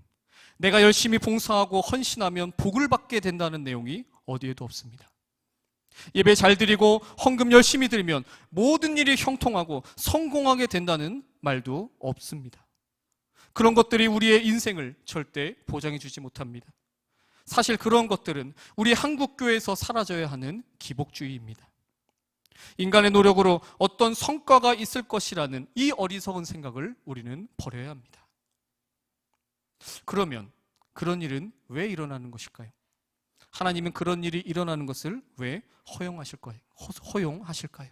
내가 열심히 봉사하고 헌신하면 복을 받게 된다는 내용이 어디에도 없습니다. 예배 잘 드리고 헌금 열심히 드리면 모든 일이 형통하고 성공하게 된다는 말도 없습니다. 그런 것들이 우리의 인생을 절대 보장해 주지 못합니다. 사실 그런 것들은 우리 한국교회에서 사라져야 하는 기복주의입니다. 인간의 노력으로 어떤 성과가 있을 것이라는 이 어리석은 생각을 우리는 버려야 합니다. 그러면 그런 일은 왜 일어나는 것일까요? 하나님은 그런 일이 일어나는 것을 왜 허용하실까요?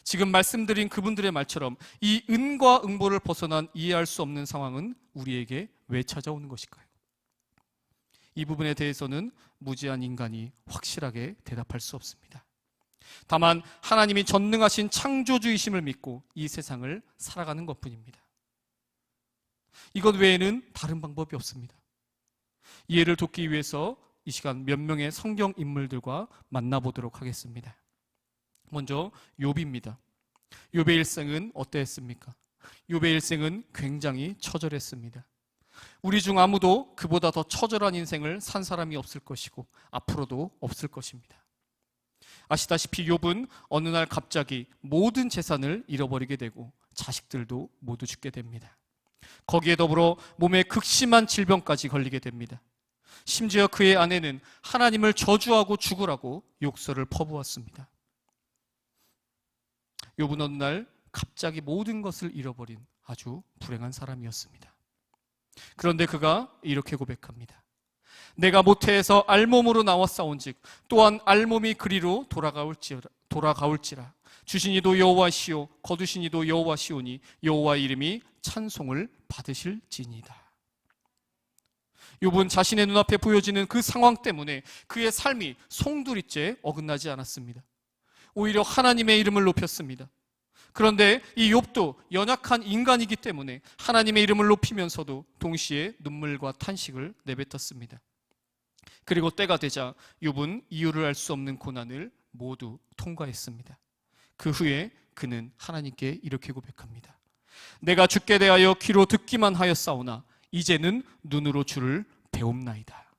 지금 말씀드린 그분들의 말처럼 이 은과 응보를 벗어난 이해할 수 없는 상황은 우리에게 왜 찾아오는 것일까요? 이 부분에 대해서는 무지한 인간이 확실하게 대답할 수 없습니다. 다만 하나님이 전능하신 창조주이심을 믿고 이 세상을 살아가는 것뿐입니다. 이것 외에는 다른 방법이 없습니다. 이해를 돕기 위해서 이 시간 몇 명의 성경 인물들과 만나보도록 하겠습니다. 먼저 욥입니다. 욥의 일생은 어떠했습니까? 욥의 일생은 굉장히 처절했습니다. 우리 중 아무도 그보다 더 처절한 인생을 산 사람이 없을 것이고 앞으로도 없을 것입니다. 아시다시피 욥은 어느 날 갑자기 모든 재산을 잃어버리게 되고 자식들도 모두 죽게 됩니다. 거기에 더불어 몸에 극심한 질병까지 걸리게 됩니다. 심지어 그의 아내는 하나님을 저주하고 죽으라고 욕설을 퍼부었습니다. 욥은 어느 날 갑자기 모든 것을 잃어버린 아주 불행한 사람이었습니다. 그런데 그가 이렇게 고백합니다. 내가 모태에서 알몸으로 나왔사온즉 또한 알몸이 그리로 돌아가올지라 주신 이도 여호와시오 거두신 이도 여호와시오니 여호와 이름이 찬송을 받으실지니이다. 욥은 자신의 눈앞에 보여지는 그 상황 때문에 그의 삶이 송두리째 어긋나지 않았습니다. 오히려 하나님의 이름을 높였습니다. 그런데 이 욥도 연약한 인간이기 때문에 하나님의 이름을 높이면서도 동시에 눈물과 탄식을 내뱉었습니다. 그리고 때가 되자 욥은 이유를 알 수 없는 고난을 모두 통과했습니다. 그 후에 그는 하나님께 이렇게 고백합니다. 내가 주께 대하여 귀로 듣기만 하였사오나 이제는 눈으로 주를 배움나이다.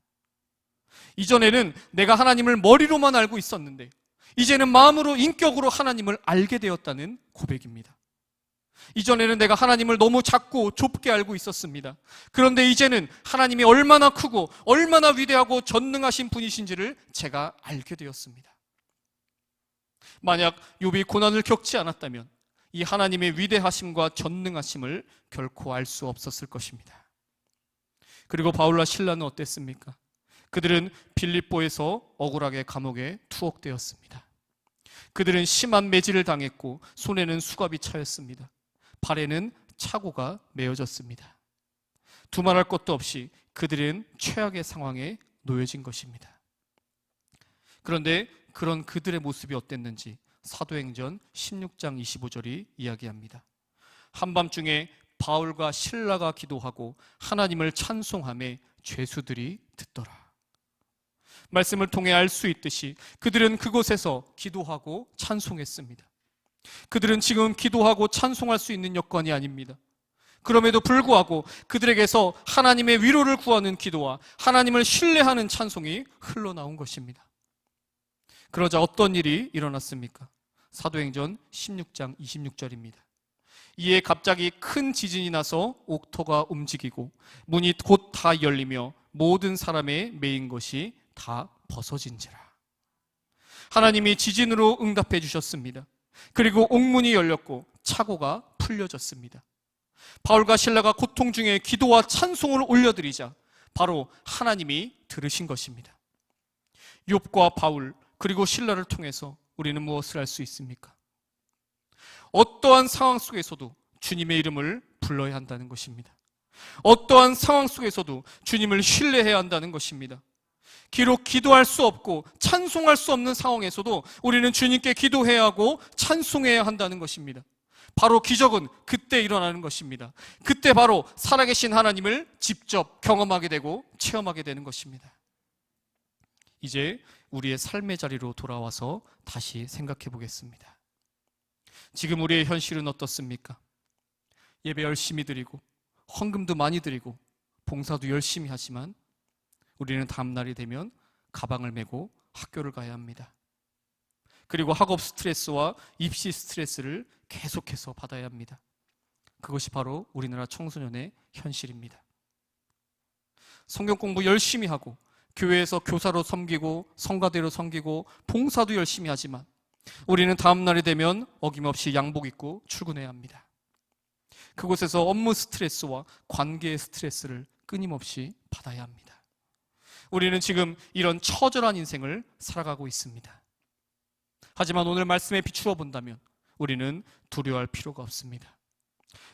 이전에는 내가 하나님을 머리로만 알고 있었는데 이제는 마음으로 인격으로 하나님을 알게 되었다는 고백입니다. 이전에는 내가 하나님을 너무 작고 좁게 알고 있었습니다. 그런데 이제는 하나님이 얼마나 크고 얼마나 위대하고 전능하신 분이신지를 제가 알게 되었습니다. 만약 욥이 고난을 겪지 않았다면 이 하나님의 위대하심과 전능하심을 결코 알 수 없었을 것입니다. 그리고 바울과 실라는 어땠습니까? 그들은 빌립보에서 억울하게 감옥에 투옥되었습니다. 그들은 심한 매질을 당했고 손에는 수갑이 차였습니다. 발에는 차고가 메어졌습니다. 두말할 것도 없이 그들은 최악의 상황에 놓여진 것입니다. 그런데 그런 그들의 모습이 어땠는지 사도행전 16장 25절이 이야기합니다. 한밤중에 바울과 실라가 기도하고 하나님을 찬송하며 죄수들이 듣더라. 말씀을 통해 알 수 있듯이 그들은 그곳에서 기도하고 찬송했습니다. 그들은 지금 기도하고 찬송할 수 있는 여건이 아닙니다. 그럼에도 불구하고 그들에게서 하나님의 위로를 구하는 기도와 하나님을 신뢰하는 찬송이 흘러나온 것입니다. 그러자 어떤 일이 일어났습니까? 사도행전 16장 26절입니다. 이에 갑자기 큰 지진이 나서 옥토가 움직이고 문이 곧 다 열리며 모든 사람의 매인 것이 다 벗어진지라. 하나님이 지진으로 응답해 주셨습니다. 그리고 옥문이 열렸고 차고가 풀려졌습니다. 바울과 실라가 고통 중에 기도와 찬송을 올려드리자 바로 하나님이 들으신 것입니다. 욥과 바울 그리고 실라를 통해서 우리는 무엇을 알 수 있습니까? 어떠한 상황 속에서도 주님의 이름을 불러야 한다는 것입니다. 어떠한 상황 속에서도 주님을 신뢰해야 한다는 것입니다. 기록 기도할 수 없고 찬송할 수 없는 상황에서도 우리는 주님께 기도해야 하고 찬송해야 한다는 것입니다. 바로 기적은 그때 일어나는 것입니다. 그때 바로 살아계신 하나님을 직접 경험하게 되고 체험하게 되는 것입니다. 이제 우리의 삶의 자리로 돌아와서 다시 생각해 보겠습니다. 지금 우리의 현실은 어떻습니까? 예배 열심히 드리고 헌금도 많이 드리고 봉사도 열심히 하지만 우리는 다음 날이 되면 가방을 메고 학교를 가야 합니다. 그리고 학업 스트레스와 입시 스트레스를 계속해서 받아야 합니다. 그것이 바로 우리나라 청소년의 현실입니다. 성경 공부 열심히 하고 교회에서 교사로 섬기고 성가대로 섬기고 봉사도 열심히 하지만 우리는 다음 날이 되면 어김없이 양복 입고 출근해야 합니다. 그곳에서 업무 스트레스와 관계의 스트레스를 끊임없이 받아야 합니다. 우리는 지금 이런 처절한 인생을 살아가고 있습니다. 하지만 오늘 말씀에 비추어 본다면 우리는 두려워할 필요가 없습니다.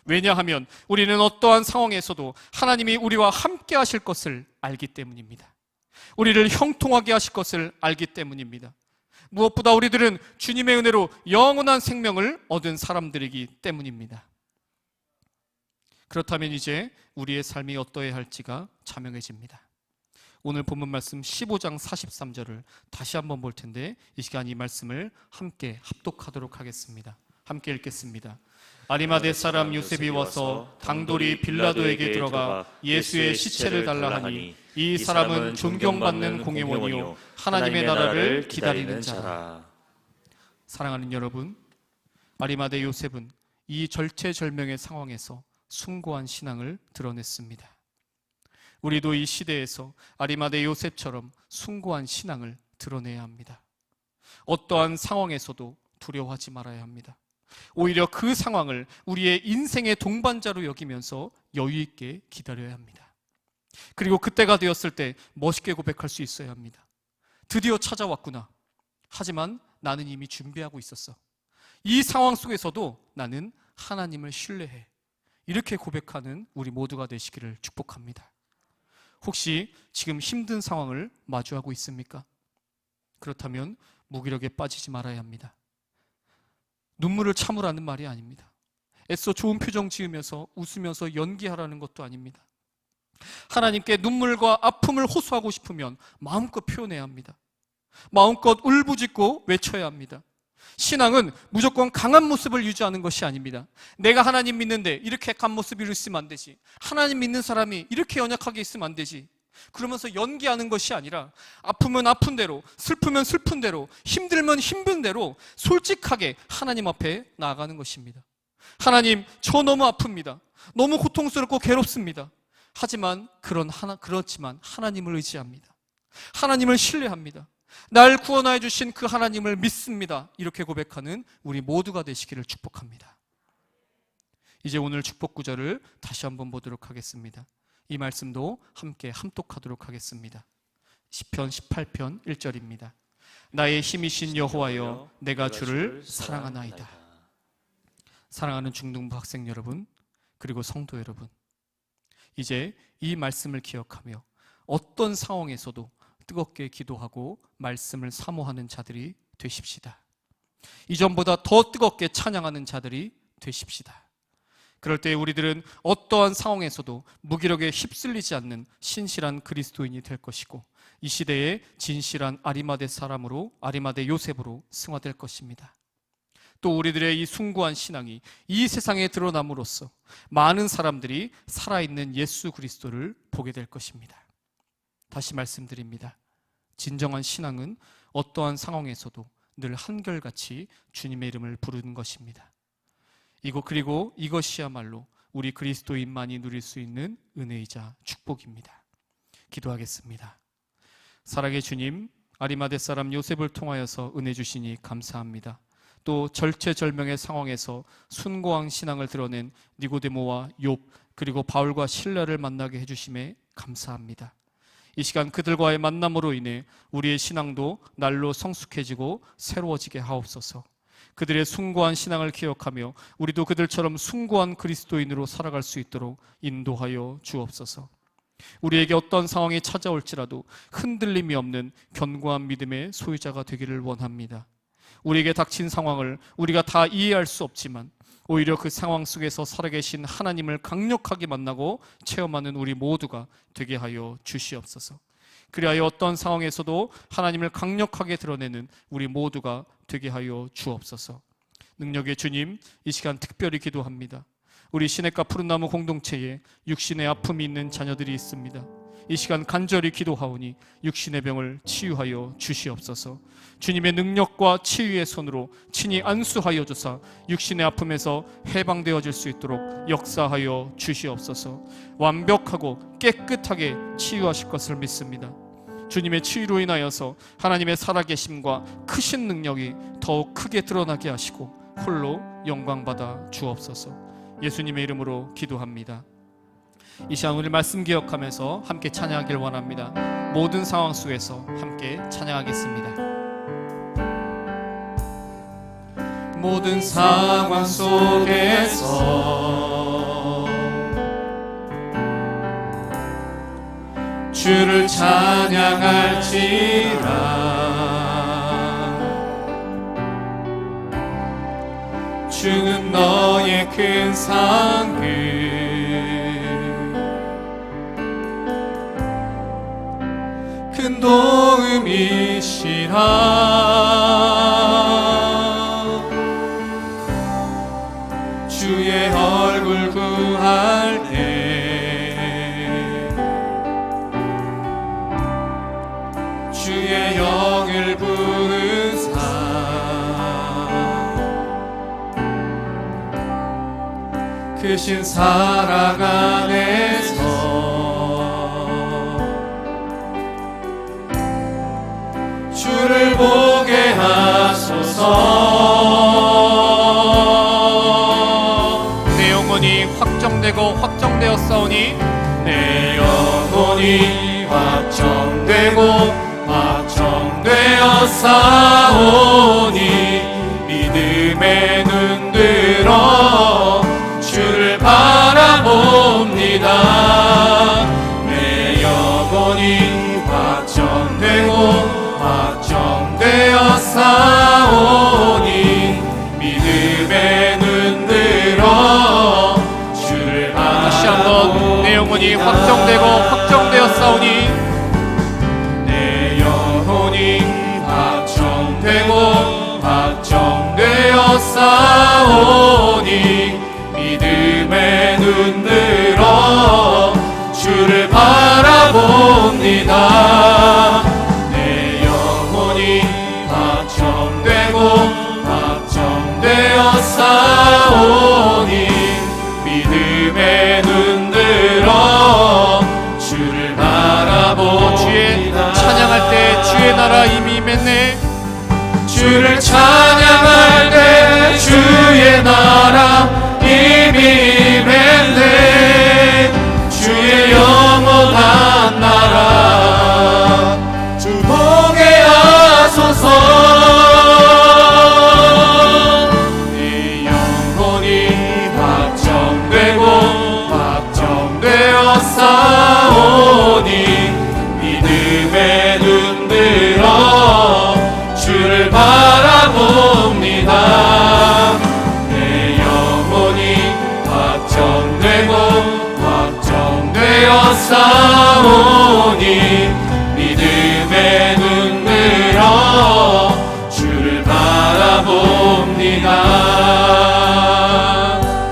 왜냐하면 우리는 어떠한 상황에서도 하나님이 우리와 함께 하실 것을 알기 때문입니다. 우리를 형통하게 하실 것을 알기 때문입니다. 무엇보다 우리들은 주님의 은혜로 영원한 생명을 얻은 사람들이기 때문입니다. 그렇다면 이제 우리의 삶이 어떠해야 할지가 자명해집니다. 오늘 본문 말씀 15장 43절을 다시 한번 볼 텐데 이 시간 이 말씀을 함께 합독하도록 하겠습니다. 함께 읽겠습니다. 아리마대 사람 요셉이 와서 당돌이 빌라도에게 들어가 예수의 시체를 달라 하니 이 사람은 존경받는 공회원이요 하나님의 나라를 기다리는 자라. 사랑하는 여러분, 아리마대 요셉은 이 절체절명의 상황에서 숭고한 신앙을 드러냈습니다. 우리도 이 시대에서 아리마대 요셉처럼 숭고한 신앙을 드러내야 합니다. 어떠한 상황에서도 두려워하지 말아야 합니다. 오히려 그 상황을 우리의 인생의 동반자로 여기면서 여유 있게 기다려야 합니다. 그리고 그때가 되었을 때 멋있게 고백할 수 있어야 합니다. 드디어 찾아왔구나. 하지만 나는 이미 준비하고 있었어. 이 상황 속에서도 나는 하나님을 신뢰해. 이렇게 고백하는 우리 모두가 되시기를 축복합니다. 혹시 지금 힘든 상황을 마주하고 있습니까? 그렇다면 무기력에 빠지지 말아야 합니다. 눈물을 참으라는 말이 아닙니다. 애써 좋은 표정 지으면서 웃으면서 연기하라는 것도 아닙니다. 하나님께 눈물과 아픔을 호소하고 싶으면 마음껏 표현해야 합니다. 마음껏 울부짖고 외쳐야 합니다. 신앙은 무조건 강한 모습을 유지하는 것이 아닙니다. 내가 하나님 믿는데 이렇게 강한 모습을 있으면 안 되지. 하나님 믿는 사람이 이렇게 연약하게 있으면 안 되지. 그러면서 연기하는 것이 아니라 아프면 아픈 대로, 슬프면 슬픈 대로, 힘들면 힘든 대로 솔직하게 하나님 앞에 나아가는 것입니다. 하나님, 저 너무 아픕니다. 너무 고통스럽고 괴롭습니다. 하지만 그렇지만 하나님을 의지합니다. 하나님을 신뢰합니다. 날 구원하여 주신 그 하나님을 믿습니다. 이렇게 고백하는 우리 모두가 되시기를 축복합니다. 이제 오늘 축복 구절을 다시 한번 보도록 하겠습니다. 이 말씀도 함께 함독하도록 하겠습니다. 시편 18편 1절입니다. 나의 힘이신 여호와여, 내가 주를 사랑하나이다. 사랑하는 중등부 학생 여러분, 그리고 성도 여러분, 이제 이 말씀을 기억하며 어떤 상황에서도 뜨겁게 기도하고 말씀을 사모하는 자들이 되십시다. 이전보다 더 뜨겁게 찬양하는 자들이 되십시다. 그럴 때 우리들은 어떠한 상황에서도 무기력에 휩쓸리지 않는 신실한 그리스도인이 될 것이고 이 시대의 진실한 아리마대 사람으로, 아리마대 요셉으로 승화될 것입니다. 또 우리들의 이 숭고한 신앙이 이 세상에 드러남으로써 많은 사람들이 살아있는 예수 그리스도를 보게 될 것입니다. 다시 말씀드립니다. 진정한 신앙은 어떠한 상황에서도 늘 한결같이 주님의 이름을 부르는 것입니다. 그리고 이것이야말로 우리 그리스도인만이 누릴 수 있는 은혜이자 축복입니다. 기도하겠습니다. 사랑의 주님, 아리마대 사람 요셉을 통하여서 은혜 주시니 감사합니다. 또 절체절명의 상황에서 숭고한 신앙을 드러낸 니고데모와 욥, 그리고 바울과 실라를 만나게 해주심에 감사합니다. 이 시간 그들과의 만남으로 인해 우리의 신앙도 날로 성숙해지고 새로워지게 하옵소서. 그들의 숭고한 신앙을 기억하며 우리도 그들처럼 숭고한 그리스도인으로 살아갈 수 있도록 인도하여 주옵소서. 우리에게 어떤 상황이 찾아올지라도 흔들림이 없는 견고한 믿음의 소유자가 되기를 원합니다. 우리에게 닥친 상황을 우리가 다 이해할 수 없지만 오히려 그 상황 속에서 살아계신 하나님을 강력하게 만나고 체험하는 우리 모두가 되게 하여 주시옵소서. 그리하여 어떤 상황에서도 하나님을 강력하게 드러내는 우리 모두가 되게 하여 주옵소서. 능력의 주님, 이 시간 특별히 기도합니다. 우리 시냇가 푸른나무 공동체에 육신의 아픔이 있는 자녀들이 있습니다. 이 시간 간절히 기도하오니 육신의 병을 치유하여 주시옵소서. 주님의 능력과 치유의 손으로 친히 안수하여 주사 육신의 아픔에서 해방되어질 수 있도록 역사하여 주시옵소서. 완벽하고 깨끗하게 치유하실 것을 믿습니다. 주님의 치유로 인하여서 하나님의 살아계심과 크신 능력이 더욱 크게 드러나게 하시고 홀로 영광받아 주옵소서. 예수님의 이름으로 기도합니다. 이 시간 오늘 말씀 기억하면서 함께 찬양하길 원합니다. 모든 상황 속에서 함께 찬양하겠습니다. 모든 상황 속에서 주를 찬양할지라. 주는 너의 큰 상급 큰 도움이시라. 주의 얼굴 구할 때 주의 영을 부으사 크신 사랑 안에서 주를 보게 하소서. 내 영혼이 확정되고 확정되었사오니 내 영혼이 확정되고 확정되었사오니 믿음의 눈 들어 주를 바라봅니다. 내 영혼이 확정되고 확정되었사오니 믿음의 눈 들어 주를 바라봅니다. 다시 한번 내 영혼이 확정되고 확정되었사오니 내 영혼이 확정되고 확정되었사오니 믿음의 눈 들어 주를 바라봅니다. 내 영혼이 확정되고 확정되었사오니 믿음의 눈 들어 주를 바라봅니다. 주의 찬양할 때 주의 나라 이미 임했네. 주를 찬양할 때 주의 나라 이미 임했네. 주의 영원한 나라 주 보게 하소서. 내 영혼이 확정되고 확정되었사오니 믿음의 눈 들어 주를 바라봅니다. 내 영혼이 확정되고 확정되었사오니 믿음의 눈 들어 주를 바라봅니다.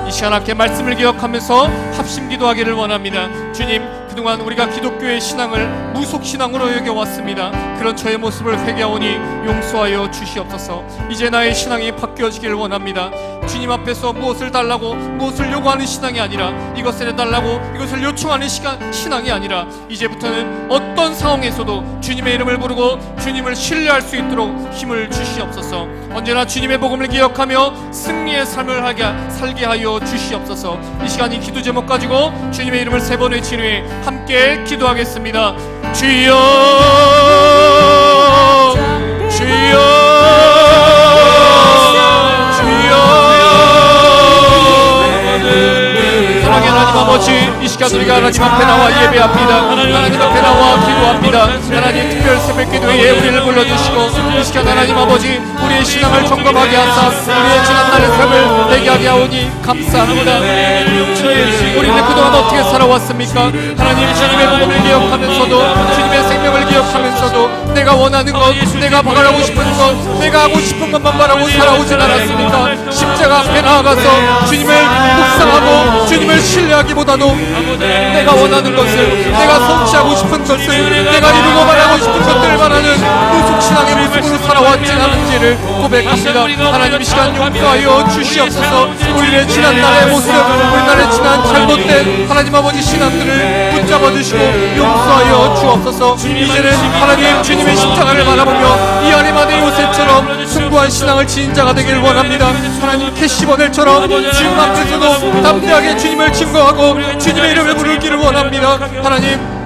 이 시간 함께 말씀을 기억하면서 합심 기도하기를 원합니다. 주님, 그동안 우리가 기독교의 신앙을 무속신앙으로 여겨왔습니다. 그런 저의 모습을 회개하오니 용서하여 주시옵소서. 이제 나의 신앙이 바뀌어지기를 원합니다. 주님 앞에서 무엇을 달라고 무엇을 요구하는 신앙이 아니라 이것을 해달라고 이것을 요청하는 신앙이 아니라 이제부터는 어떤 상황에서도 주님의 이름을 부르고 주님을 신뢰할 수 있도록 힘을 주시옵소서. 언제나 주님의 복음을 기억하며 승리의 삶을 살게 하여 주시옵소서. 이 시간 이 기도 제목 가지고 주님의 이름을 세 번 외친 후에 함께 기도하겠습니다. 주여 주여 사랑의 하나님 아버지, 이 시간 우리가 하나님 앞에 나와 예배합니다. 하나님 앞에 나와 기도합니다. 하나님 특별 새벽 기도에 우리를 불러주시고 이 시간 하나님 아버지 우리의 신앙을 점검하게 하사 우리의 지난날의 삶을 회개하게 하오니 감사합니다. 우리는 그동안 어떻게 살아왔습니까? 하나님 주님의 복음을 기억하면서도 주님의 생명을 기억하면서도 내가 원하는 것, 내가 바라고 싶은 것, 내가 하고 싶은 것만 바라고 살아오진 않았습니까? 십자가 앞에 나아가서 주님을 묵상하고 주님을 신뢰하기보다도 내가 원하는 것을, 내가 성취하고 싶은 것을, 내가 이루고 말하고 싶은 것들을 말하는 무속신앙의 모습으로 살아왔지 않은지를 고백합니다. 하나님 이 시간 용서하여 주시옵소서. 우리의 지난날의 모습, 우리나라의 지난 잘못된 하나님 아버지 신앙들을 붙잡아 주시고 용서하여 주옵소서. 이제는 하나님 주님의 십자가를 바라보며 이 아리마대 요셉처럼 숭고한 신앙을 지닌 자가 되길 원합니다. 하나님 캐시버넬처럼 주님 앞에서도 담대하게 주님을 증거하고 주님의 이름을 부르기를 원합니다. 하나님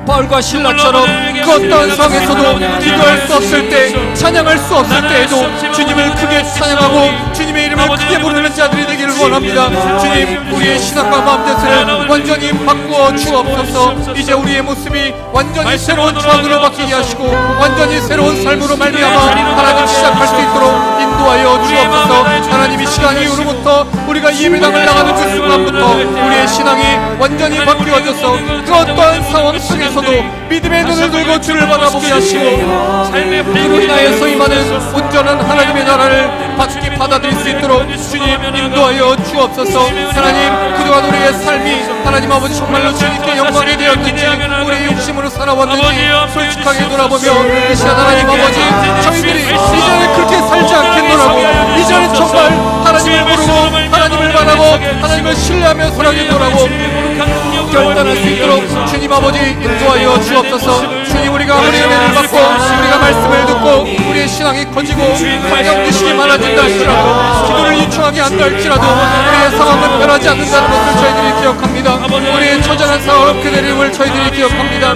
바울과 신라처럼 그 어떠한 상황에서도 기도할 수 없을 때, 찬양할 수 없을 때에도 주님을 크게 찬양하고 주님의 이름을 크게 부르는 자들이 되기를 원합니다. 주님, 우리의 신앙과 마음뜻을 완전히 바꾸어 주옵소서. 이제 우리의 모습이 완전히 새로운 추억으로 바뀌게 하시고 완전히 새로운 삶으로 말미암아 하나님 시작할 수 있도록 인도하여 주옵소서. 하나님 이 시간 이후로부터 우리가 예배당을 나가는 그 순간부터 우리의 신앙이 완전히 바뀌어져서 그 어떠한 상황 속에서도 믿음의 눈을 들고 주를 바라보게 하시고 삶의 불로 인하여서 임하는 온전한 하나님의 나라를 받아들일 수 있도록 주님 인도하여 주옵소서. 하나님 그동안 우리의 삶이 하나님 아버지 정말로 주님께 영광이 되었는지 우리의 욕심으로 살아왔는지 솔직하게 돌아보며 이 시간 하나님 아버지 저희들이 이제는 그렇게 살지 않겠노라고, 이제는 정말 하나님을 모르고 하나님을 바라고 하나님을 신뢰하며 살아겠노라고 결단할 수 있도록 주님 아버지 인도하여 주옵소서. 주님 우리가 우리의 은혜를 받고 우리가 말씀을 듣고 우리의 신앙이 커지고 성령지식이 많아진다 할지라도 기도를 유충하게 한다 할지라도 우리의 상황은 변하지 않는다는 것을 저희들이 기억합니다. 우리의 처절한 상황은 그대의 이름을 저희들이 기억합니다.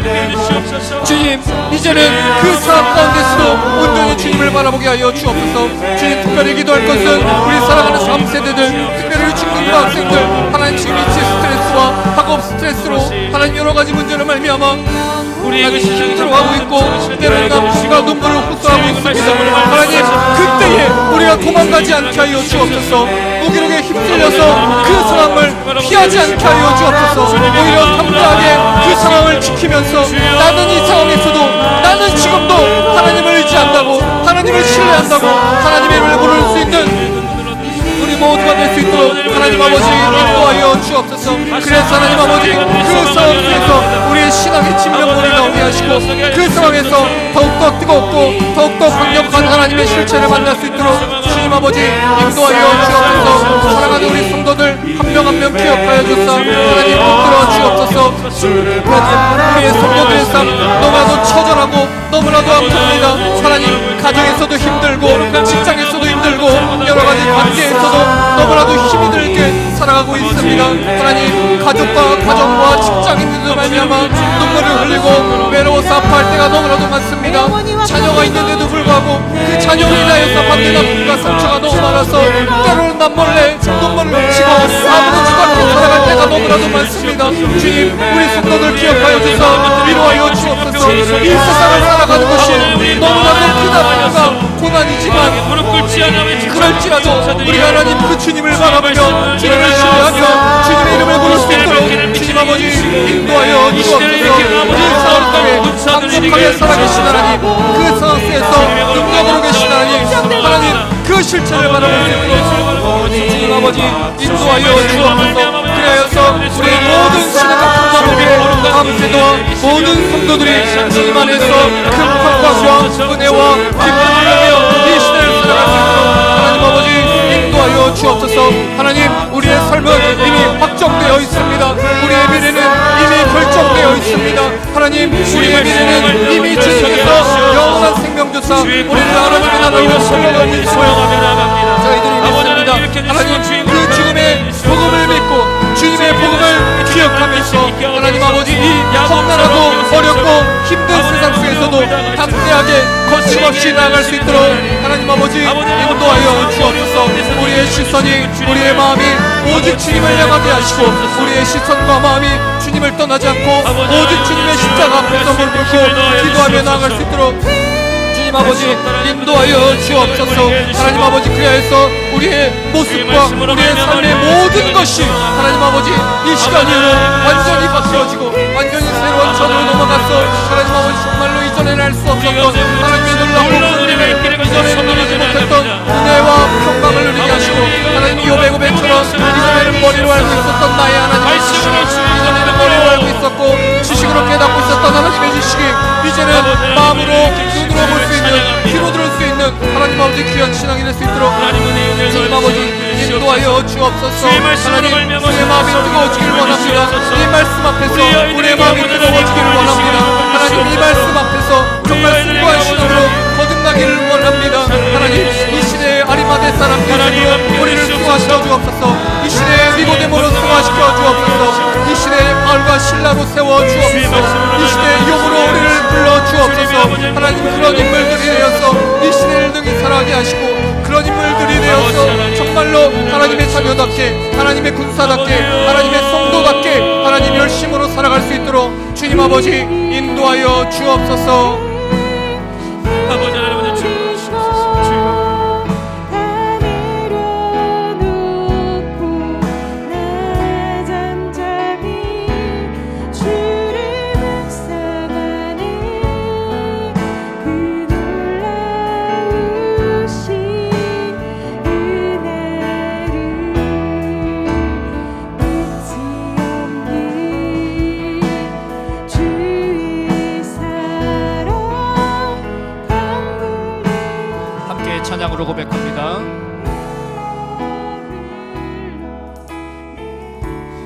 주님 이제는 그 상황 가운데서도 온전히 주님을 바라보게 하여 주옵소서. 주님 특별히 기도할 것은 우리 사랑하는 3세대들, 특별히 중등부 학생들, 하나님 지금 이치 스트레스와 학업 스트레스로 하나님 여러 가지 문제로 말미암아 우리에게 힘들어하고 있고 때로는 남씨가 눈물을 호소하고 있습니다. 하나님 그때에 우리가 도망가지 않게 하여 주옵소서. 무기력에 휩쓸려서 그 상황을 피하지 않게 하여 주옵소서. 오히려 담대하게 그 상황을 지키면서 나는 이 상황에서도 나는 지금도 하나님을 의지한다고, 하나님을 신뢰한다고 하나님의 이름을 부를 수 있는 우리 모두가 될 수 있도록 하나님 아버지 인도하여 주옵소서. 그래서 하나님 아버지 그 상황 속에서 우리의 신앙의 진면모를 나오게 하시고 그 상황에서 더욱더 뜨겁고 더욱더 강력한 하나님의 실체를 만날 수 있도록 주님 아버지 인도하여 주옵소서. 사랑하는 우리 성도들 한 명 한 명 기억하여 주사 하나님 붙들어 주옵소서. 우리의 성도들의 삶 너무나도 처절하고 너무나도 아픕니다. 하나님 가정에서도 힘들고 직장에서도 힘들고 여러 가지 관계에서도 너무나도 힘이 들게 살아가고 있습니다. 하나님 가족과 가정과 직장인들도 말미암아 눈물을 흘리고 외로워서 아파할 때가 너무나도 많습니다. 자녀가 있는데도 불구하고 그 자녀로 인하여서 받는 아픔과 상처가 너무 많아서 때로는 남몰래 눈물을 훔치고 아무렇지도 않게 살아갈 때가 너무나도 많습니다. 주님 우리 성도들 기억하여 주사 위로하여 주옵소서. 이 세상을 살아가는 것이 너무나도 큰 아픔과 고난이지만 그럴지라도 우리 하나님 그 주님을 바라보며 주님을 신뢰하며 주님의 이름을 부를 수 있도록 주님 아버지 인도하여 주옵소서. 이 상황 속에 강력하게 살아계신 하나님, 그 상황 속에서 능력으로 계신 하나님 그 실체를 바라볼 수 있도록 주님 아버지 인도하여 주옵소서. 그래서 우리 모든 신앙과 풍성을 밤새도와 모든 성도들이 주님 안에서 큰 평강과 은혜와 기쁨을 누리며 이 시대를 살아갈 수 있도록 하나님 아버지 인도하여 주옵소서. 하나님 우리의 삶은 이미 확정되어 있습니다. 우리의 미래는 이미 결정되어 있습니다. 하나님 우리의 미래는 이미 주님께서 영원한 생명 주사 우리를 하나님의 나라로 살려가고 있어요. 저희들이 믿습니다. 하나님 그 죽음의 복음을 믿고 주님의 복음을 기억하면서 하나님 아버지 이 험난하고 어렵고 힘든 세상 속에서도 담대하게 거침없이 나아갈 수 있도록 하나님 아버지 인도하여 주옵소서. 우리의 시선이 우리의 마음이 오직 주님을 향하게 하시고 우리의 시선과 마음이 주님을 떠나지 않고 오직 주님의 십자가 앞에서 무릎 꿇고 기도하며 나아갈 수 있도록 하나님 아버지 인도하여 주옵소서. 하나님 아버지 그리하여서 우리의 모습과 우리의 삶의 모든 것이 하나님 아버지 이 시간 이후로 완전히 바뀌어지고 완전히 새로운 전으로 넘어가서 하나님 아버지 정말로 이전에는 알 수 없었던 하나님의 놀라운 은혜를 이전에는 누리지 못했던 은혜와 평강을 누리게 하시고 하나님 요배고배처럼 이전에는 머리로 알고 있었던 나의 하나님의 지식이 이전에는 머리로 알고 있었고 지식으로 깨닫고 있었던 하나님의 지식이 이제는 마음으로 눈으로 볼 수 있는 귀로 들을 수 있는 하나님 아버지 귀한 신앙이 될 수 있도록 주님 아버지 인도하여 주옵소서. 하나님 우리의 마음이 뜨거워지기를 원합니다. 이 말씀 앞에서 우리의 마음이 뜨거워지기를 원합니다. 하나님 이 말씀 앞에서 정말 숭고한 신앙으로 거듭나기를 원합니다. 하나님 이 시대의 아리마대 사람들으로 우리를 승화시켜 주옵소서. 이 시대의 니고데모로 승화시켜 주옵소서. 이 시대의 바울과 신라로 세워 주옵소서. 이 시대의 용으로 우리를 불러 주옵소서. 하나님 그런 인물들이 되어서 이 시대를 능히 살아가게 하시고 그런 인물들이 되어서 정말로 하나님의 자녀답게 하나님의 군사답게 하나님의 성도답게 하나님 열심으로 살아갈 수 있도록 주님 아버지 인도하여 주옵소서. 아버지 하나님 주옵소서. 찬양으로 고백합니다.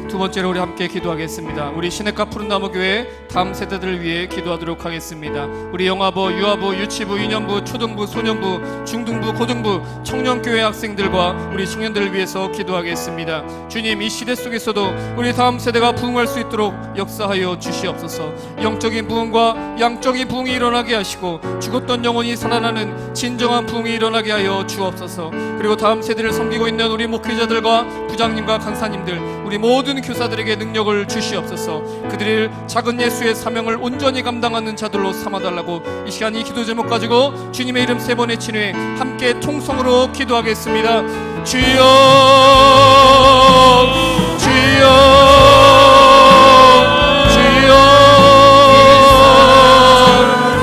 두 번째로 우리 함께 기도하겠습니다. 우리 시냇가 푸른나무 교회 다음 세대들을 위해 기도하도록 하겠습니다. 우리 영아부, 유아부, 유치부, 유년부, 초등부, 소년부, 중등부, 고등부, 청년교회 학생들과 우리 청년들을 위해서 기도하겠습니다. 주님 이 시대 속에서도 우리 다음 세대가 부흥할 수 있도록 역사하여 주시옵소서. 영적인 부흥과 양적인 부흥이 일어나게 하시고 죽었던 영혼이 살아나는 진정한 부흥이 일어나게 하여 주옵소서. 그리고 다음 세대를 섬기고 있는 우리 목회자들과 부장님과 간사님들 우리 모든 교사들에게 능력을 주시옵소서. 그들이 작은 예수의 사명을 온전히 감당하는 자들로 삼아달라고 이 시간 이 기도 제목 가지고 주님의 이름 세 번의 친회 함께 통성으로 기도하겠습니다. 주여 주여 주여.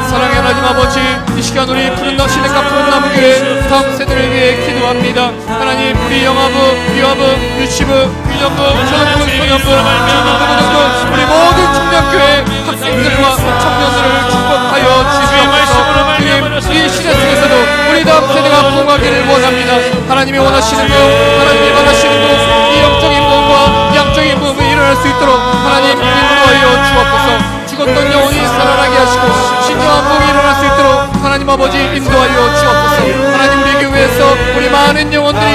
사랑의 하나님 아버지 이 시간 우리 푸른나무 시냇가 푸른나무 교회 다음 세대를 위해 기도합니다. 하나님 우리 영아부, 유아부, 유치부, 유년부, 초등부, 소년부, 중등부, 고등부 우리 모든 청년교회 학생들과 청년들을 축복하여 주시옵소서. 주님 이 시대 속에서도 우리 다음 세대가 부흥하기를 원합니다. 하나님이 원하시는 것, 하나님이 원하시는 것, 이 영적인 부흥과 양적인 부흥이 일어날 수 있도록 하나님 인도하여 주옵소서. 죽었던 영혼이 살아나게 하시고 진정한 부흥이 일어날 수 있도록 하나님 아버지 인도하여 주옵소서. 하나님 우리 교회에서 우리 많은 영혼들이